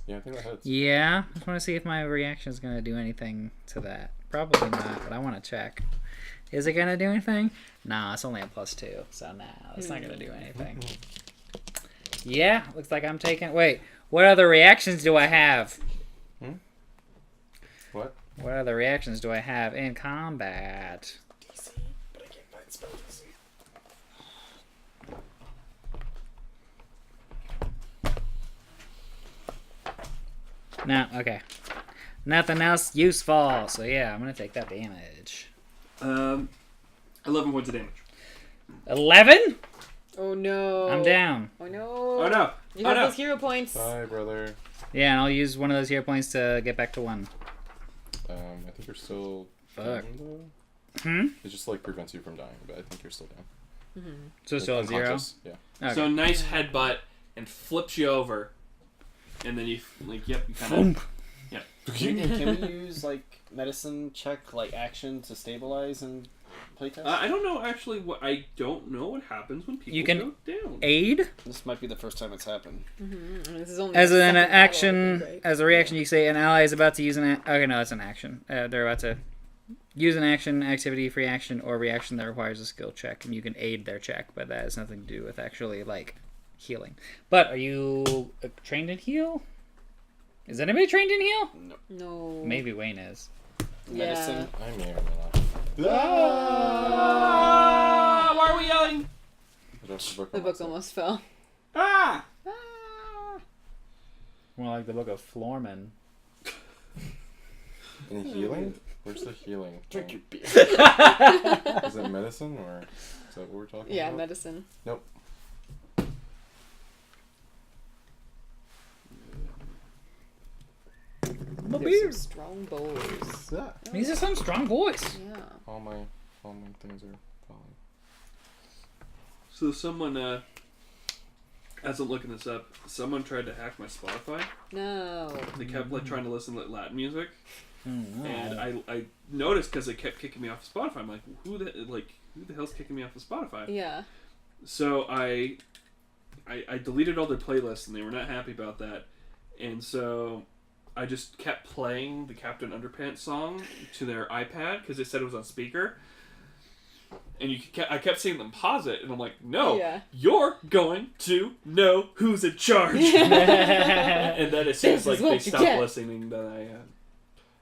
Yeah, I think that hits. Yeah, I just want to see if my reaction is going to do anything to that. Probably not, but I want to check. Is it going to do anything? Nah, it's only a +2, so nah, it's not going to do anything. Yeah, looks like I'm taking... Wait, what other reactions do I have? What? What other reactions do I have in combat? But I can't find spells. No, okay. Nothing else useful, so yeah, I'm going to take that damage. 11 points of damage. 11? Oh no. I'm down. Oh no. Oh no! You Oh have no! those hero points. Bye, brother. Yeah, and I'll use one of those hero points to get back to 1. I think you're still Fuck. down, though. It just like prevents you from dying, but I think you're still down. So Like, still a 0? unconscious. Yeah. Okay. So nice headbutt and flips you over, and then you like you kind of Can we use like medicine check like action to stabilize and playtest? I don't know actually what I don't know what happens when people You can go down. Aid? This might be the first time it's happened. This is only As the an second action, battle, I think, as a reaction, you say an ally is about to use an. Okay, no, it's an action. They're about to use an action, activity, free action, or reaction that requires a skill check, and you can aid their check, but that has nothing to do with actually like healing. But are you trained in heal? Is anybody trained in heal? right? No. Maybe Wayne is. Yeah. Medicine. I may or may not. Ah! Why are we yelling? The book almost fell. Ah! More like the Book of Florman. Any healing? Where's the healing? Drink your beer. Is it medicine or is that what we're talking Yeah, about? medicine. Nope. My There's some strong bows. These are some strong boys. Yeah. All my things are falling. So someone, as I'm looking this up, someone tried to hack my Spotify. No. They kept like trying to listen to Latin music, Mm, and I noticed because it kept kicking me off of Spotify. I'm like, who the hell's kicking me off of Spotify? Yeah. So I deleted all their playlists, and they were not happy about that, and so I just kept playing the Captain Underpants song to their iPad because they said it was on speaker. And I kept seeing them pause it, and I'm like, no, Yeah. you're going to know who's in charge. And then as soon as This is like they what you stopped get. listening, then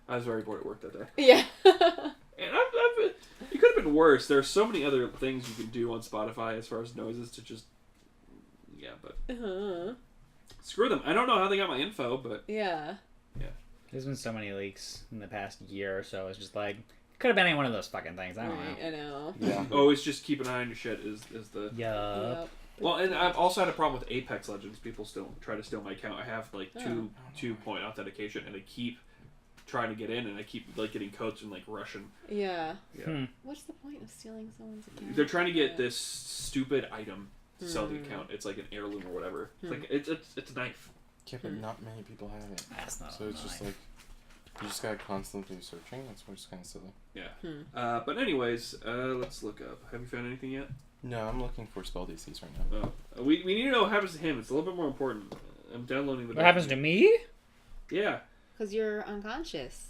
I was very bored at work that day. Yeah. And it could have been worse. There are so many other things you can do on Spotify as far as noises to just, yeah, but screw them. I don't know how they got my info, but Yeah. There's been so many leaks in the past year or so. It's just like, could have been any one of those fucking things. I don't know. Right, I know. Yeah. always just keep an eye on your shit is the... Yup. Yep. Well, and I've also had a problem with Apex Legends. People still try to steal my account. I have like two-point authentication, and I keep trying to get in, and I keep like getting codes in like Russian. Yeah. Yeah. What's the point of stealing someone's account? They're trying to get this stupid item to sell the account. It's like an heirloom or whatever. It's like it's a knife. Yeah, but not many people have it. That's not. So it's just like you just gotta constantly searching. That's why it's kind of silly. Yeah. But anyways, let's look up. Have you found anything yet? No, I'm looking for spell DCs right now. Oh. We need to know what happens to him. It's a little bit more important. I'm downloading the. What happens to me? Yeah. Because you're unconscious,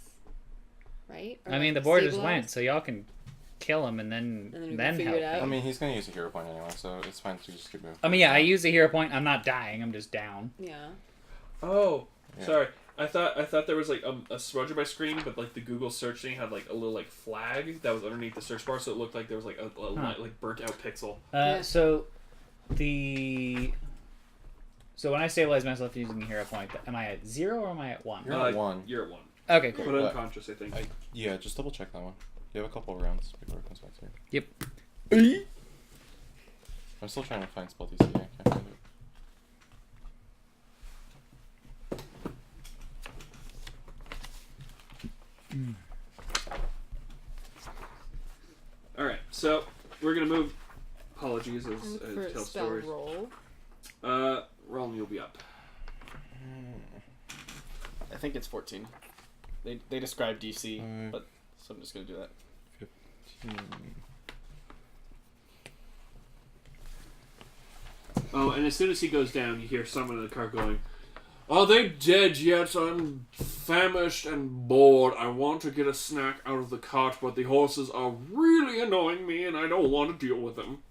right? Or I mean, the like board just stabilized? went, so y'all can kill him and And then we then can figure help. it out. I mean, he's gonna use a hero point anyway, so it's fine to just keep moving. I mean, yeah, I use the hero point. I'm not dying. I'm just down. Yeah. Oh, Yeah. sorry. I thought there was like a smudge on my screen, but like the Google search thing had like a little like flag that was underneath the search bar, so it looked like there was like a like burnt out pixel. Yeah. So when I stabilize myself using a hero point, am I at 0 or am I at 1? You're at 1. You're at 1. Okay, cool. But But- unconscious, I think. Yeah, just double check that one. You have a couple of rounds before it comes back to you. Yep. I'm still trying to find spell DC. I can't find it. All right, so we're gonna move. Apologies as Look I for tell spell stories. roll. Roll and you'll be up. I think it's 14. They describe DC, Mm. but so I'm just gonna do that. 15. Oh, and as soon as he goes down, you hear someone in the car going, "Are they dead yet? I'm famished and bored. I want to get a snack out of the cart, but the horses are really annoying me, and I don't want to deal with them."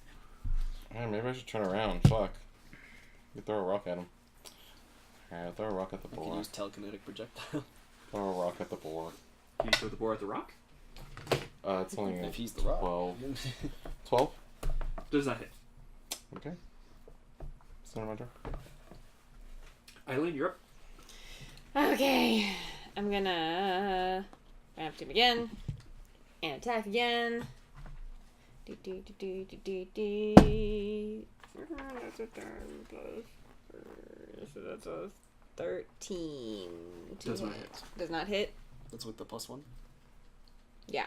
Man, maybe I should turn around. Fuck. You throw a rock at him. Alright, throw a rock at the I can boar. use telekinetic projectile. Throw a rock at the boar. Can you throw the boar at the rock? It's only if he's the rock. 12. 12? Does not hit. Okay. Center my turn. Eileen, you're up. Okay. I'm gonna ramp to him again. And attack again. Do, do, do, do, do, do, do. That's a 10 plus. So that's a 13. to Does not hit. hit. Does not hit? That's with the +1. Yeah.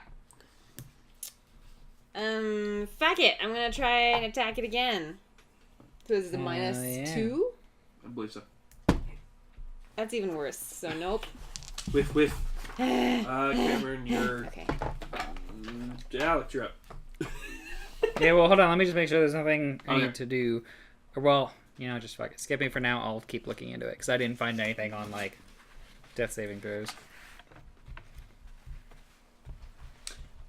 Fuck it. I'm gonna try and attack it again. So is it a minus yeah. 2? I believe so. That's even worse. So nope. With. Cameron, you're. Okay. Alex, you're up. Yeah, well, hold on. Let me just make sure there's nothing I Okay. need to do. Or, well, just fuck it. Skip me for now. I'll keep looking into it because I didn't find anything on, like, death saving throws.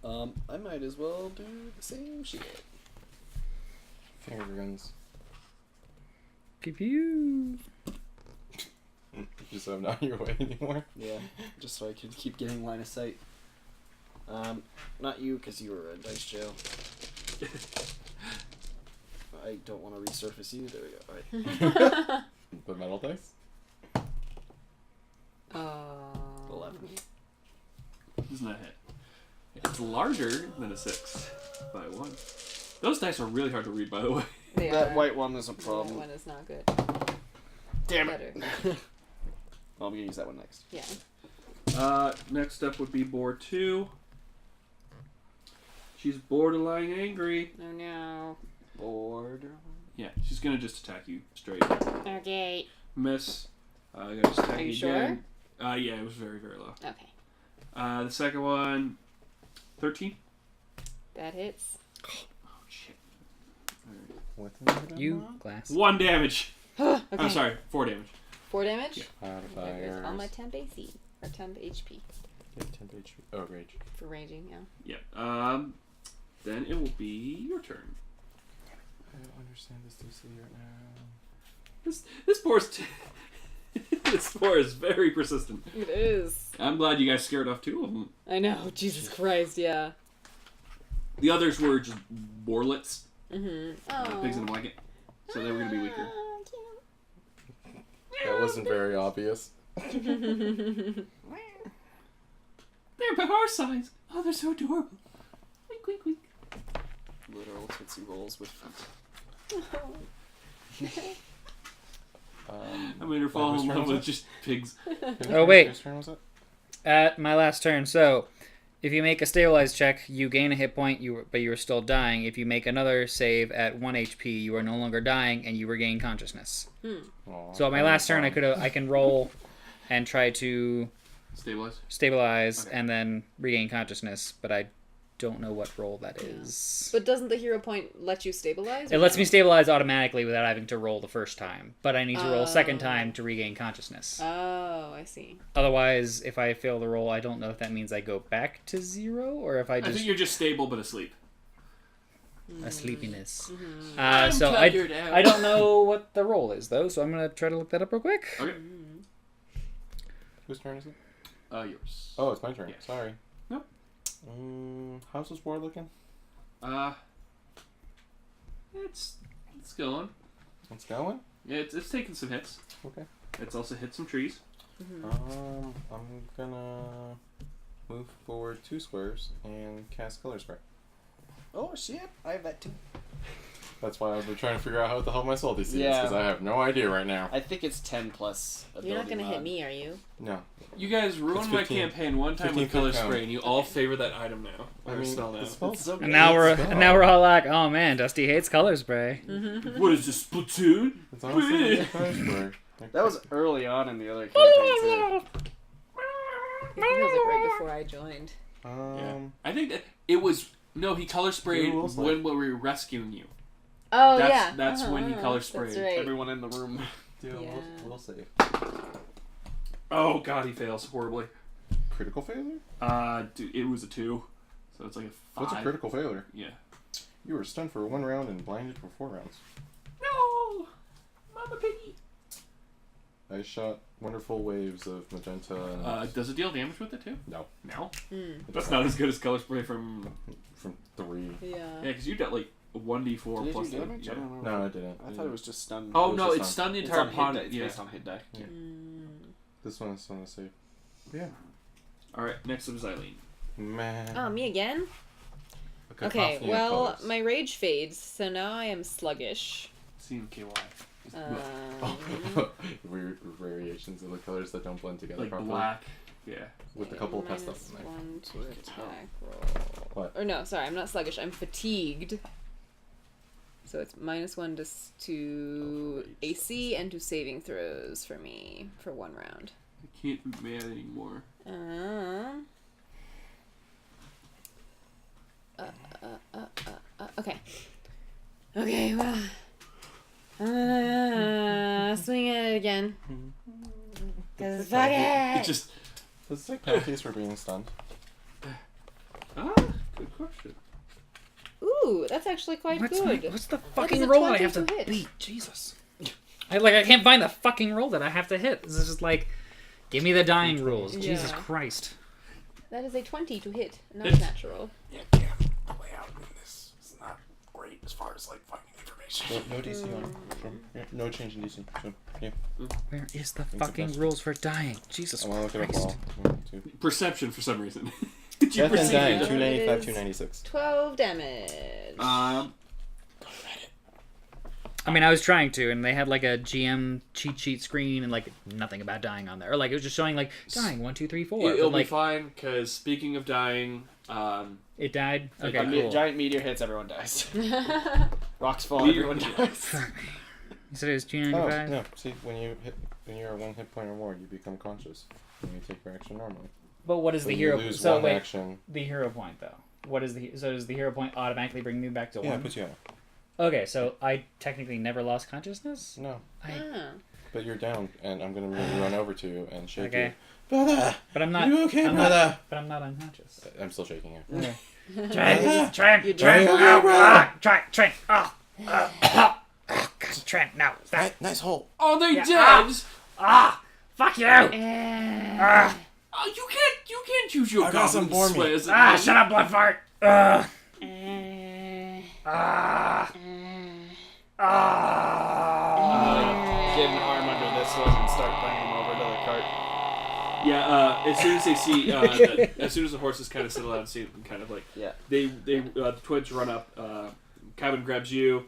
I might as well do the same shit. Finger guns. Pew pew. Just so I'm not in your way anymore. Yeah, just so I can keep getting line of sight. Not you, because you were in dice jail. I don't want to resurface you. There we go. Alright. The metal dice? 11. Does not hit. It's larger than a 6 by 1. Those dice are really hard to read, by the way. They That are. white one is a The problem. white one is not good. Damn Better. it. Well, I'm gonna use that one next. Yeah. Next up would be Boar 2. She's borderline angry. Oh no. Border. Yeah, she's gonna just attack you straight. Okay. Miss. I gotta just attack Are you again. Yeah, it was very, very low. Okay. The second one, 13. That hits. Oh, shit. You, glass. 1 damage. Okay. I'm sorry, 4 damage. 4 damage? Yeah. Okay, on my temp AC. Or temp HP. Yeah, 10 HP. Oh, rage. For raging, yeah. Yep. Then it will be your turn. I don't understand this DC right now. This boar's this boar is very persistent. It is. I'm glad you guys scared off 2 of them. I know. Jesus Christ, yeah. The others were just boarlets, Mm-hmm. Oh. pigs in a blanket, so they were gonna be weaker. That wasn't very obvious. They're about our size. Oh, they're so adorable. Wink, wink, wink. Literal Tootsie Rolls with feet. I made her fall in love with just pigs. Oh, wait. Whose turn was it? At my last turn, so if you make a stabilize check, you gain a hit point, but you are still dying. If you make another save at 1 HP, you are no longer dying and you regain consciousness. Aw, So at my last turn, I can roll and try to Stabilize. and then regain consciousness, but I don't know what roll that is. But doesn't the hero point let you stabilize? It lets me stabilize automatically without having to roll the first time, but I need to roll a second time to regain consciousness. Oh, I see. Otherwise, if I fail the roll, I don't know if that means I go back to 0 or if I just... I think you're just stable but asleep. a sleepiness. I'm So tired out. I don't know what the roll is, though, so I'm going to try to look that up real quick. Okay. Whose turn is it? Yours. Oh, it's my turn. Yeah. Sorry. Nope. How's this war looking? It's going. It's going? Yeah, it's taking some hits. Okay. It's also hit some trees. I'm gonna move forward 2 squares and cast Color Spray. Oh shit! I have that too. That's why I've been trying to figure out what the hell my salty is, Yeah. because I have no idea right now. I think it's 10 plus. You're not gonna ability hit mod. me, are you? No. You guys ruined It's my 15. campaign one time 15 with color foot count. spray, and you all favor that item now. I Or mean, spell now. the spell's It's- so And now we're all like, oh man, Dusty hates color spray. What is this, Splatoon? It's honestly just Color Spray. That was early on in the other campaign too. I think it was like right before I joined. Yeah. I think that it was... No, he color sprayed You will slip. when we were rescuing you. Oh That's when he color sprayed. That's right. Everyone in the room. Yeah, Yeah. we'll save. Oh god, he fails horribly. Critical failure? Dude, it was a 2. So it's like a 5. What's a critical failure? Yeah. You were stunned for 1 round and blinded for 4 rounds. No! Mama Piggy! I shot wonderful waves of magenta. And Does it deal damage with it too? no. No? Mm. That's not as good as color spray from... From 3. Yeah. Yeah, because you dealt like 1d4 Did plus you damage? the... I Yeah. don't remember. No, I didn't. I thought it was just stun. Oh was no, just it's on- stunned the It's entire on hit pond. die. It's Yeah. based on hit die. Yeah. Mm. This one is on the save. Yeah. Alright, next up is Eileen. Man. Oh, me again? A Okay, cacophony of well, colors. my rage fades, so now I am sluggish. CMKY. Weird variations of the colors that don't blend together Like properly. black. Yeah. With a couple of pests up minus in there. 1 to attack roll. What? Or no, sorry, I'm not sluggish. I'm fatigued. So it's minus 1 to AC and to saving throws for me for 1 round. I can't be mad anymore. Okay. Okay, well. Swing at it again. Cause fuck It it! just... Does it take penalties for being stunned? Good question. Ooh, that's actually quite What's good. the That fucking is a roll that I have 20 to hit. beat? Jesus. I can't find the fucking roll that I have to hit. This is just like, give me the dying rules. Yeah. Jesus Christ. That is a 20 to hit, not Hit. natural. Yeah, the layout in this is not great as far as like finding information. No DC on. Yeah, no change in DC. So, yeah. Where is the It's fucking best. rules for dying? Jesus I want to look it Christ. up all. 1, 2. Perception for some reason. Did you Death and perceive dying. it? 295, It is- 296. 12 damage. I mean, I was trying to, and they had like a GM cheat sheet screen and like nothing about dying on there. Or like it was just showing like dying 1, 2, 3, 4. It'll But, be like fine, because speaking of dying, it died. Okay, A cool. giant meteor hits, everyone dies. Rocks fall, Meteor- everyone dies. You said it was Oh, 295. no. See, when you're at 1 hit point or more, you become conscious. And you take your action normally. But what is the When hero? you lose So one wait, action. the hero point though. What is the so does the hero point automatically bring me back to Yeah, it 1? puts you out. Okay, so I technically never lost consciousness. No. Ah. But you're down, and I'm gonna run over to you and shake Okay. you. Brother! But I'm not. You okay, I'm brother? not, but I'm not unconscious. I'm still shaking you. Okay. Brother! Trent, You're Trent, Trent. Trent, no, stop. Nice hole. Are they Yeah. dead? Fuck you. Oh, you can't use your I got some goblin for me. swears at me. Shut up, blood fart. Get an arm under this one and start bringing him over to the cart. Yeah, as soon as they see, as soon as the horses kind of settle out and see them, kind of like, Yeah. the twins run up. Cabin grabs you.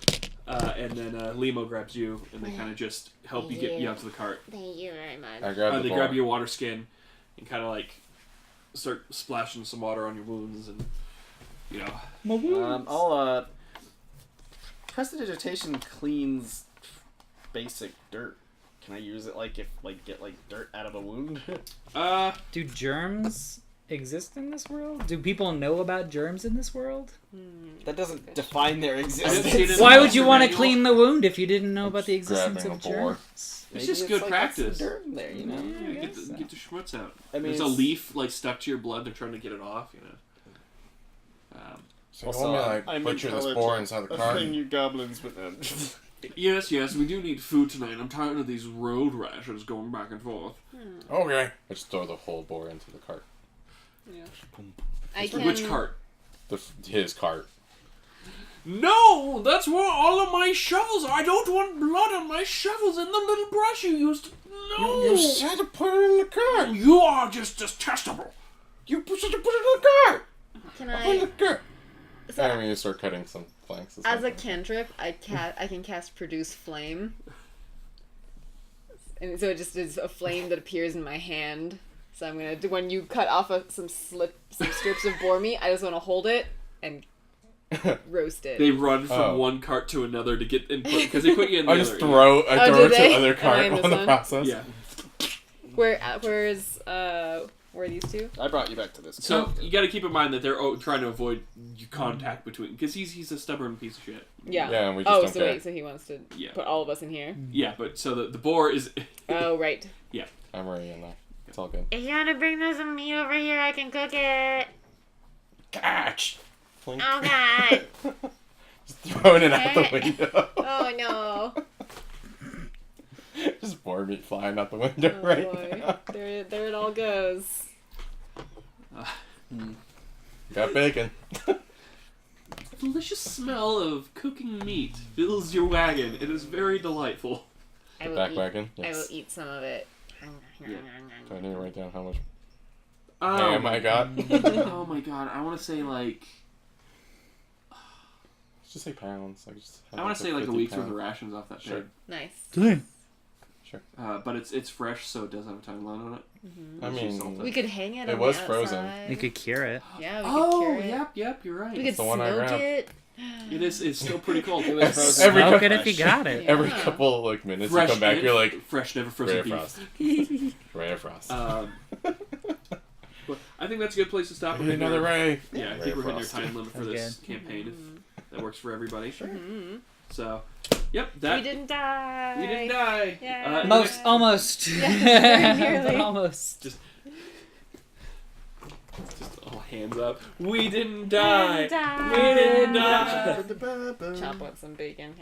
And then Limo grabs you, and they kind of just help you get you out to the cart. Thank you very much. I grab the They boar. grab your water skin and kind of like start splashing some water on your wounds, and you know. I'll prestidigitation cleans basic dirt. Can I use it like if get dirt out of a wound? Do germs exist in this world? Do people know about germs in this world? That doesn't define their see existence. it in Why the would you master want to manual. clean the wound if you didn't know about the Just existence grabbing of a boar. germs? It's just good practice. Some dirt in there, you know. Yeah, I guess so. get the schmutz out. I mean, There's a it's- leaf like stuck to your blood. They're trying to get it off. You know. So you want me to like butcher this boar inside the cart? you goblins with them. Yes, we do need food tonight. I'm tired of these road rashes going back and forth. Okay. I just throw the whole boar into the cart. Yeah. I Which can. cart? His cart. No, that's where all of my shovels are. I don't want blood on my shovels in the little brush you used. No, You said to put it in the cart. You are just detestable. You said to put it in the cart. Can Put it in the I? cart. I mean, you start cutting some flanks. or As a something. cantrip, I can cast Produce Flame. And so it just is a flame that appears in my hand. So I'm gonna do, when you cut off some strips of boar meat, I just want to hold it and roast it. They run from Oh. one cart to another to get input because they put you in the I other. just throw it Oh, to do the they? other Am I cart in on this the one? process. Yeah. Where are these two? I brought you back to this. So you got to keep in mind that they're trying to avoid contact between because he's a stubborn piece of shit. Yeah. Yeah, and we just Oh, don't so care. wait, so he wants to Yeah. put all of us in here. Yeah, but so the boar is. Oh, right. I'm already in there. It's all good. If you want to bring some meat over here, I can cook it. Catch! Oh, God. Just throwing it out the window. Oh, no. Just boar meat flying out the window Oh, right boy. now. There it all goes. Got bacon. Delicious smell of cooking meat fills your wagon. It is very delightful. I will Back eat, wagon? I will Yes. eat some of it. Do I need to write down how much Oh ham I got? Oh my god! I want to say like Just say pounds. I want to say like a 50 week's worth of pounds. rations off that Sure. pig. Nice. But it's fresh, so it does have a timeline on it. I mean, We could hang it It on was the frozen. outside. You could cure it. Yeah, we could Oh, cure it. yep, you're right. We could the one I smoke grabbed. it. It is. It's still pretty cold. It was frozen. Every Smoke couple- it if you got it. every Yeah. couple like minutes Fresh, you come back, you're like, fresh, never frozen Ray of beef. Frost. Ray of Frost. But I think that's a good place to stop. I need another Ray. Yeah, I Ray think of we're hitting our Frost. time limit for this Okay. campaign. If that works for everybody. Sure. Mm-hmm. So, yep, that We didn't die. you didn't die. Yeah. Almost. very nearly. Almost. Just all hands up. We didn't die. We didn't die. Chop up some bacon.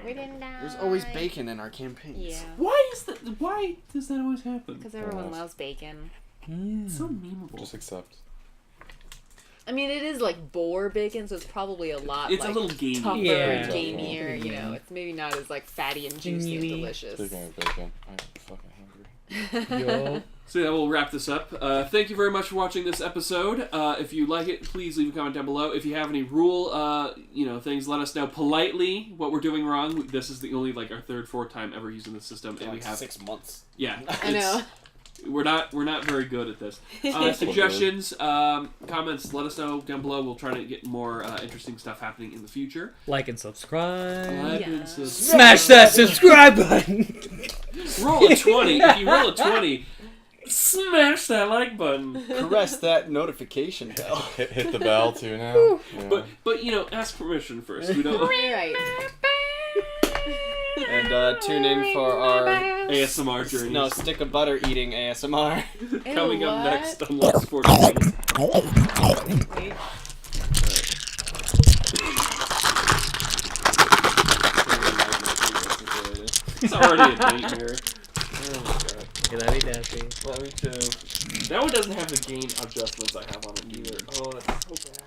We didn't die. There's always bacon in our campaigns. Yeah. Why is that? Why does that always happen? Because everyone loves bacon. It's so memeable. Just accept. I mean, it is like boar bacon, so it's probably a lot. It's a like, little gamey. tougher Yeah. and gamier. You know, it's maybe not as like fatty and juicy and Gamey. delicious. Speaking of bacon, I'm fucking hungry. Yo. So yeah, we'll wrap this up. Thank you very much for watching this episode. If you like it, please leave a comment down below. If you have any rule, things, let us know politely what we're doing wrong. This is the only our third, fourth time ever using this system, and we have 6 months. yeah. I know. We're not very good at this. Suggestions, comments, let us know down below. We'll try to get more interesting stuff happening in the future. Like and subscribe. Like and Yeah. Smash that subscribe button. Roll a 20. If you roll a 20, smash that like button. Caress that notification bell. Hit the bell too now. Yeah. But ask permission first. We don't Right. And tune in for our ASMR journeys. stick of butter eating ASMR. Coming up what? next on Lost 14. Wait. It's already a nightmare. Lovey-dovey. Let me too. That one doesn't have the gain adjustments I have on it either. Oh, that's so bad.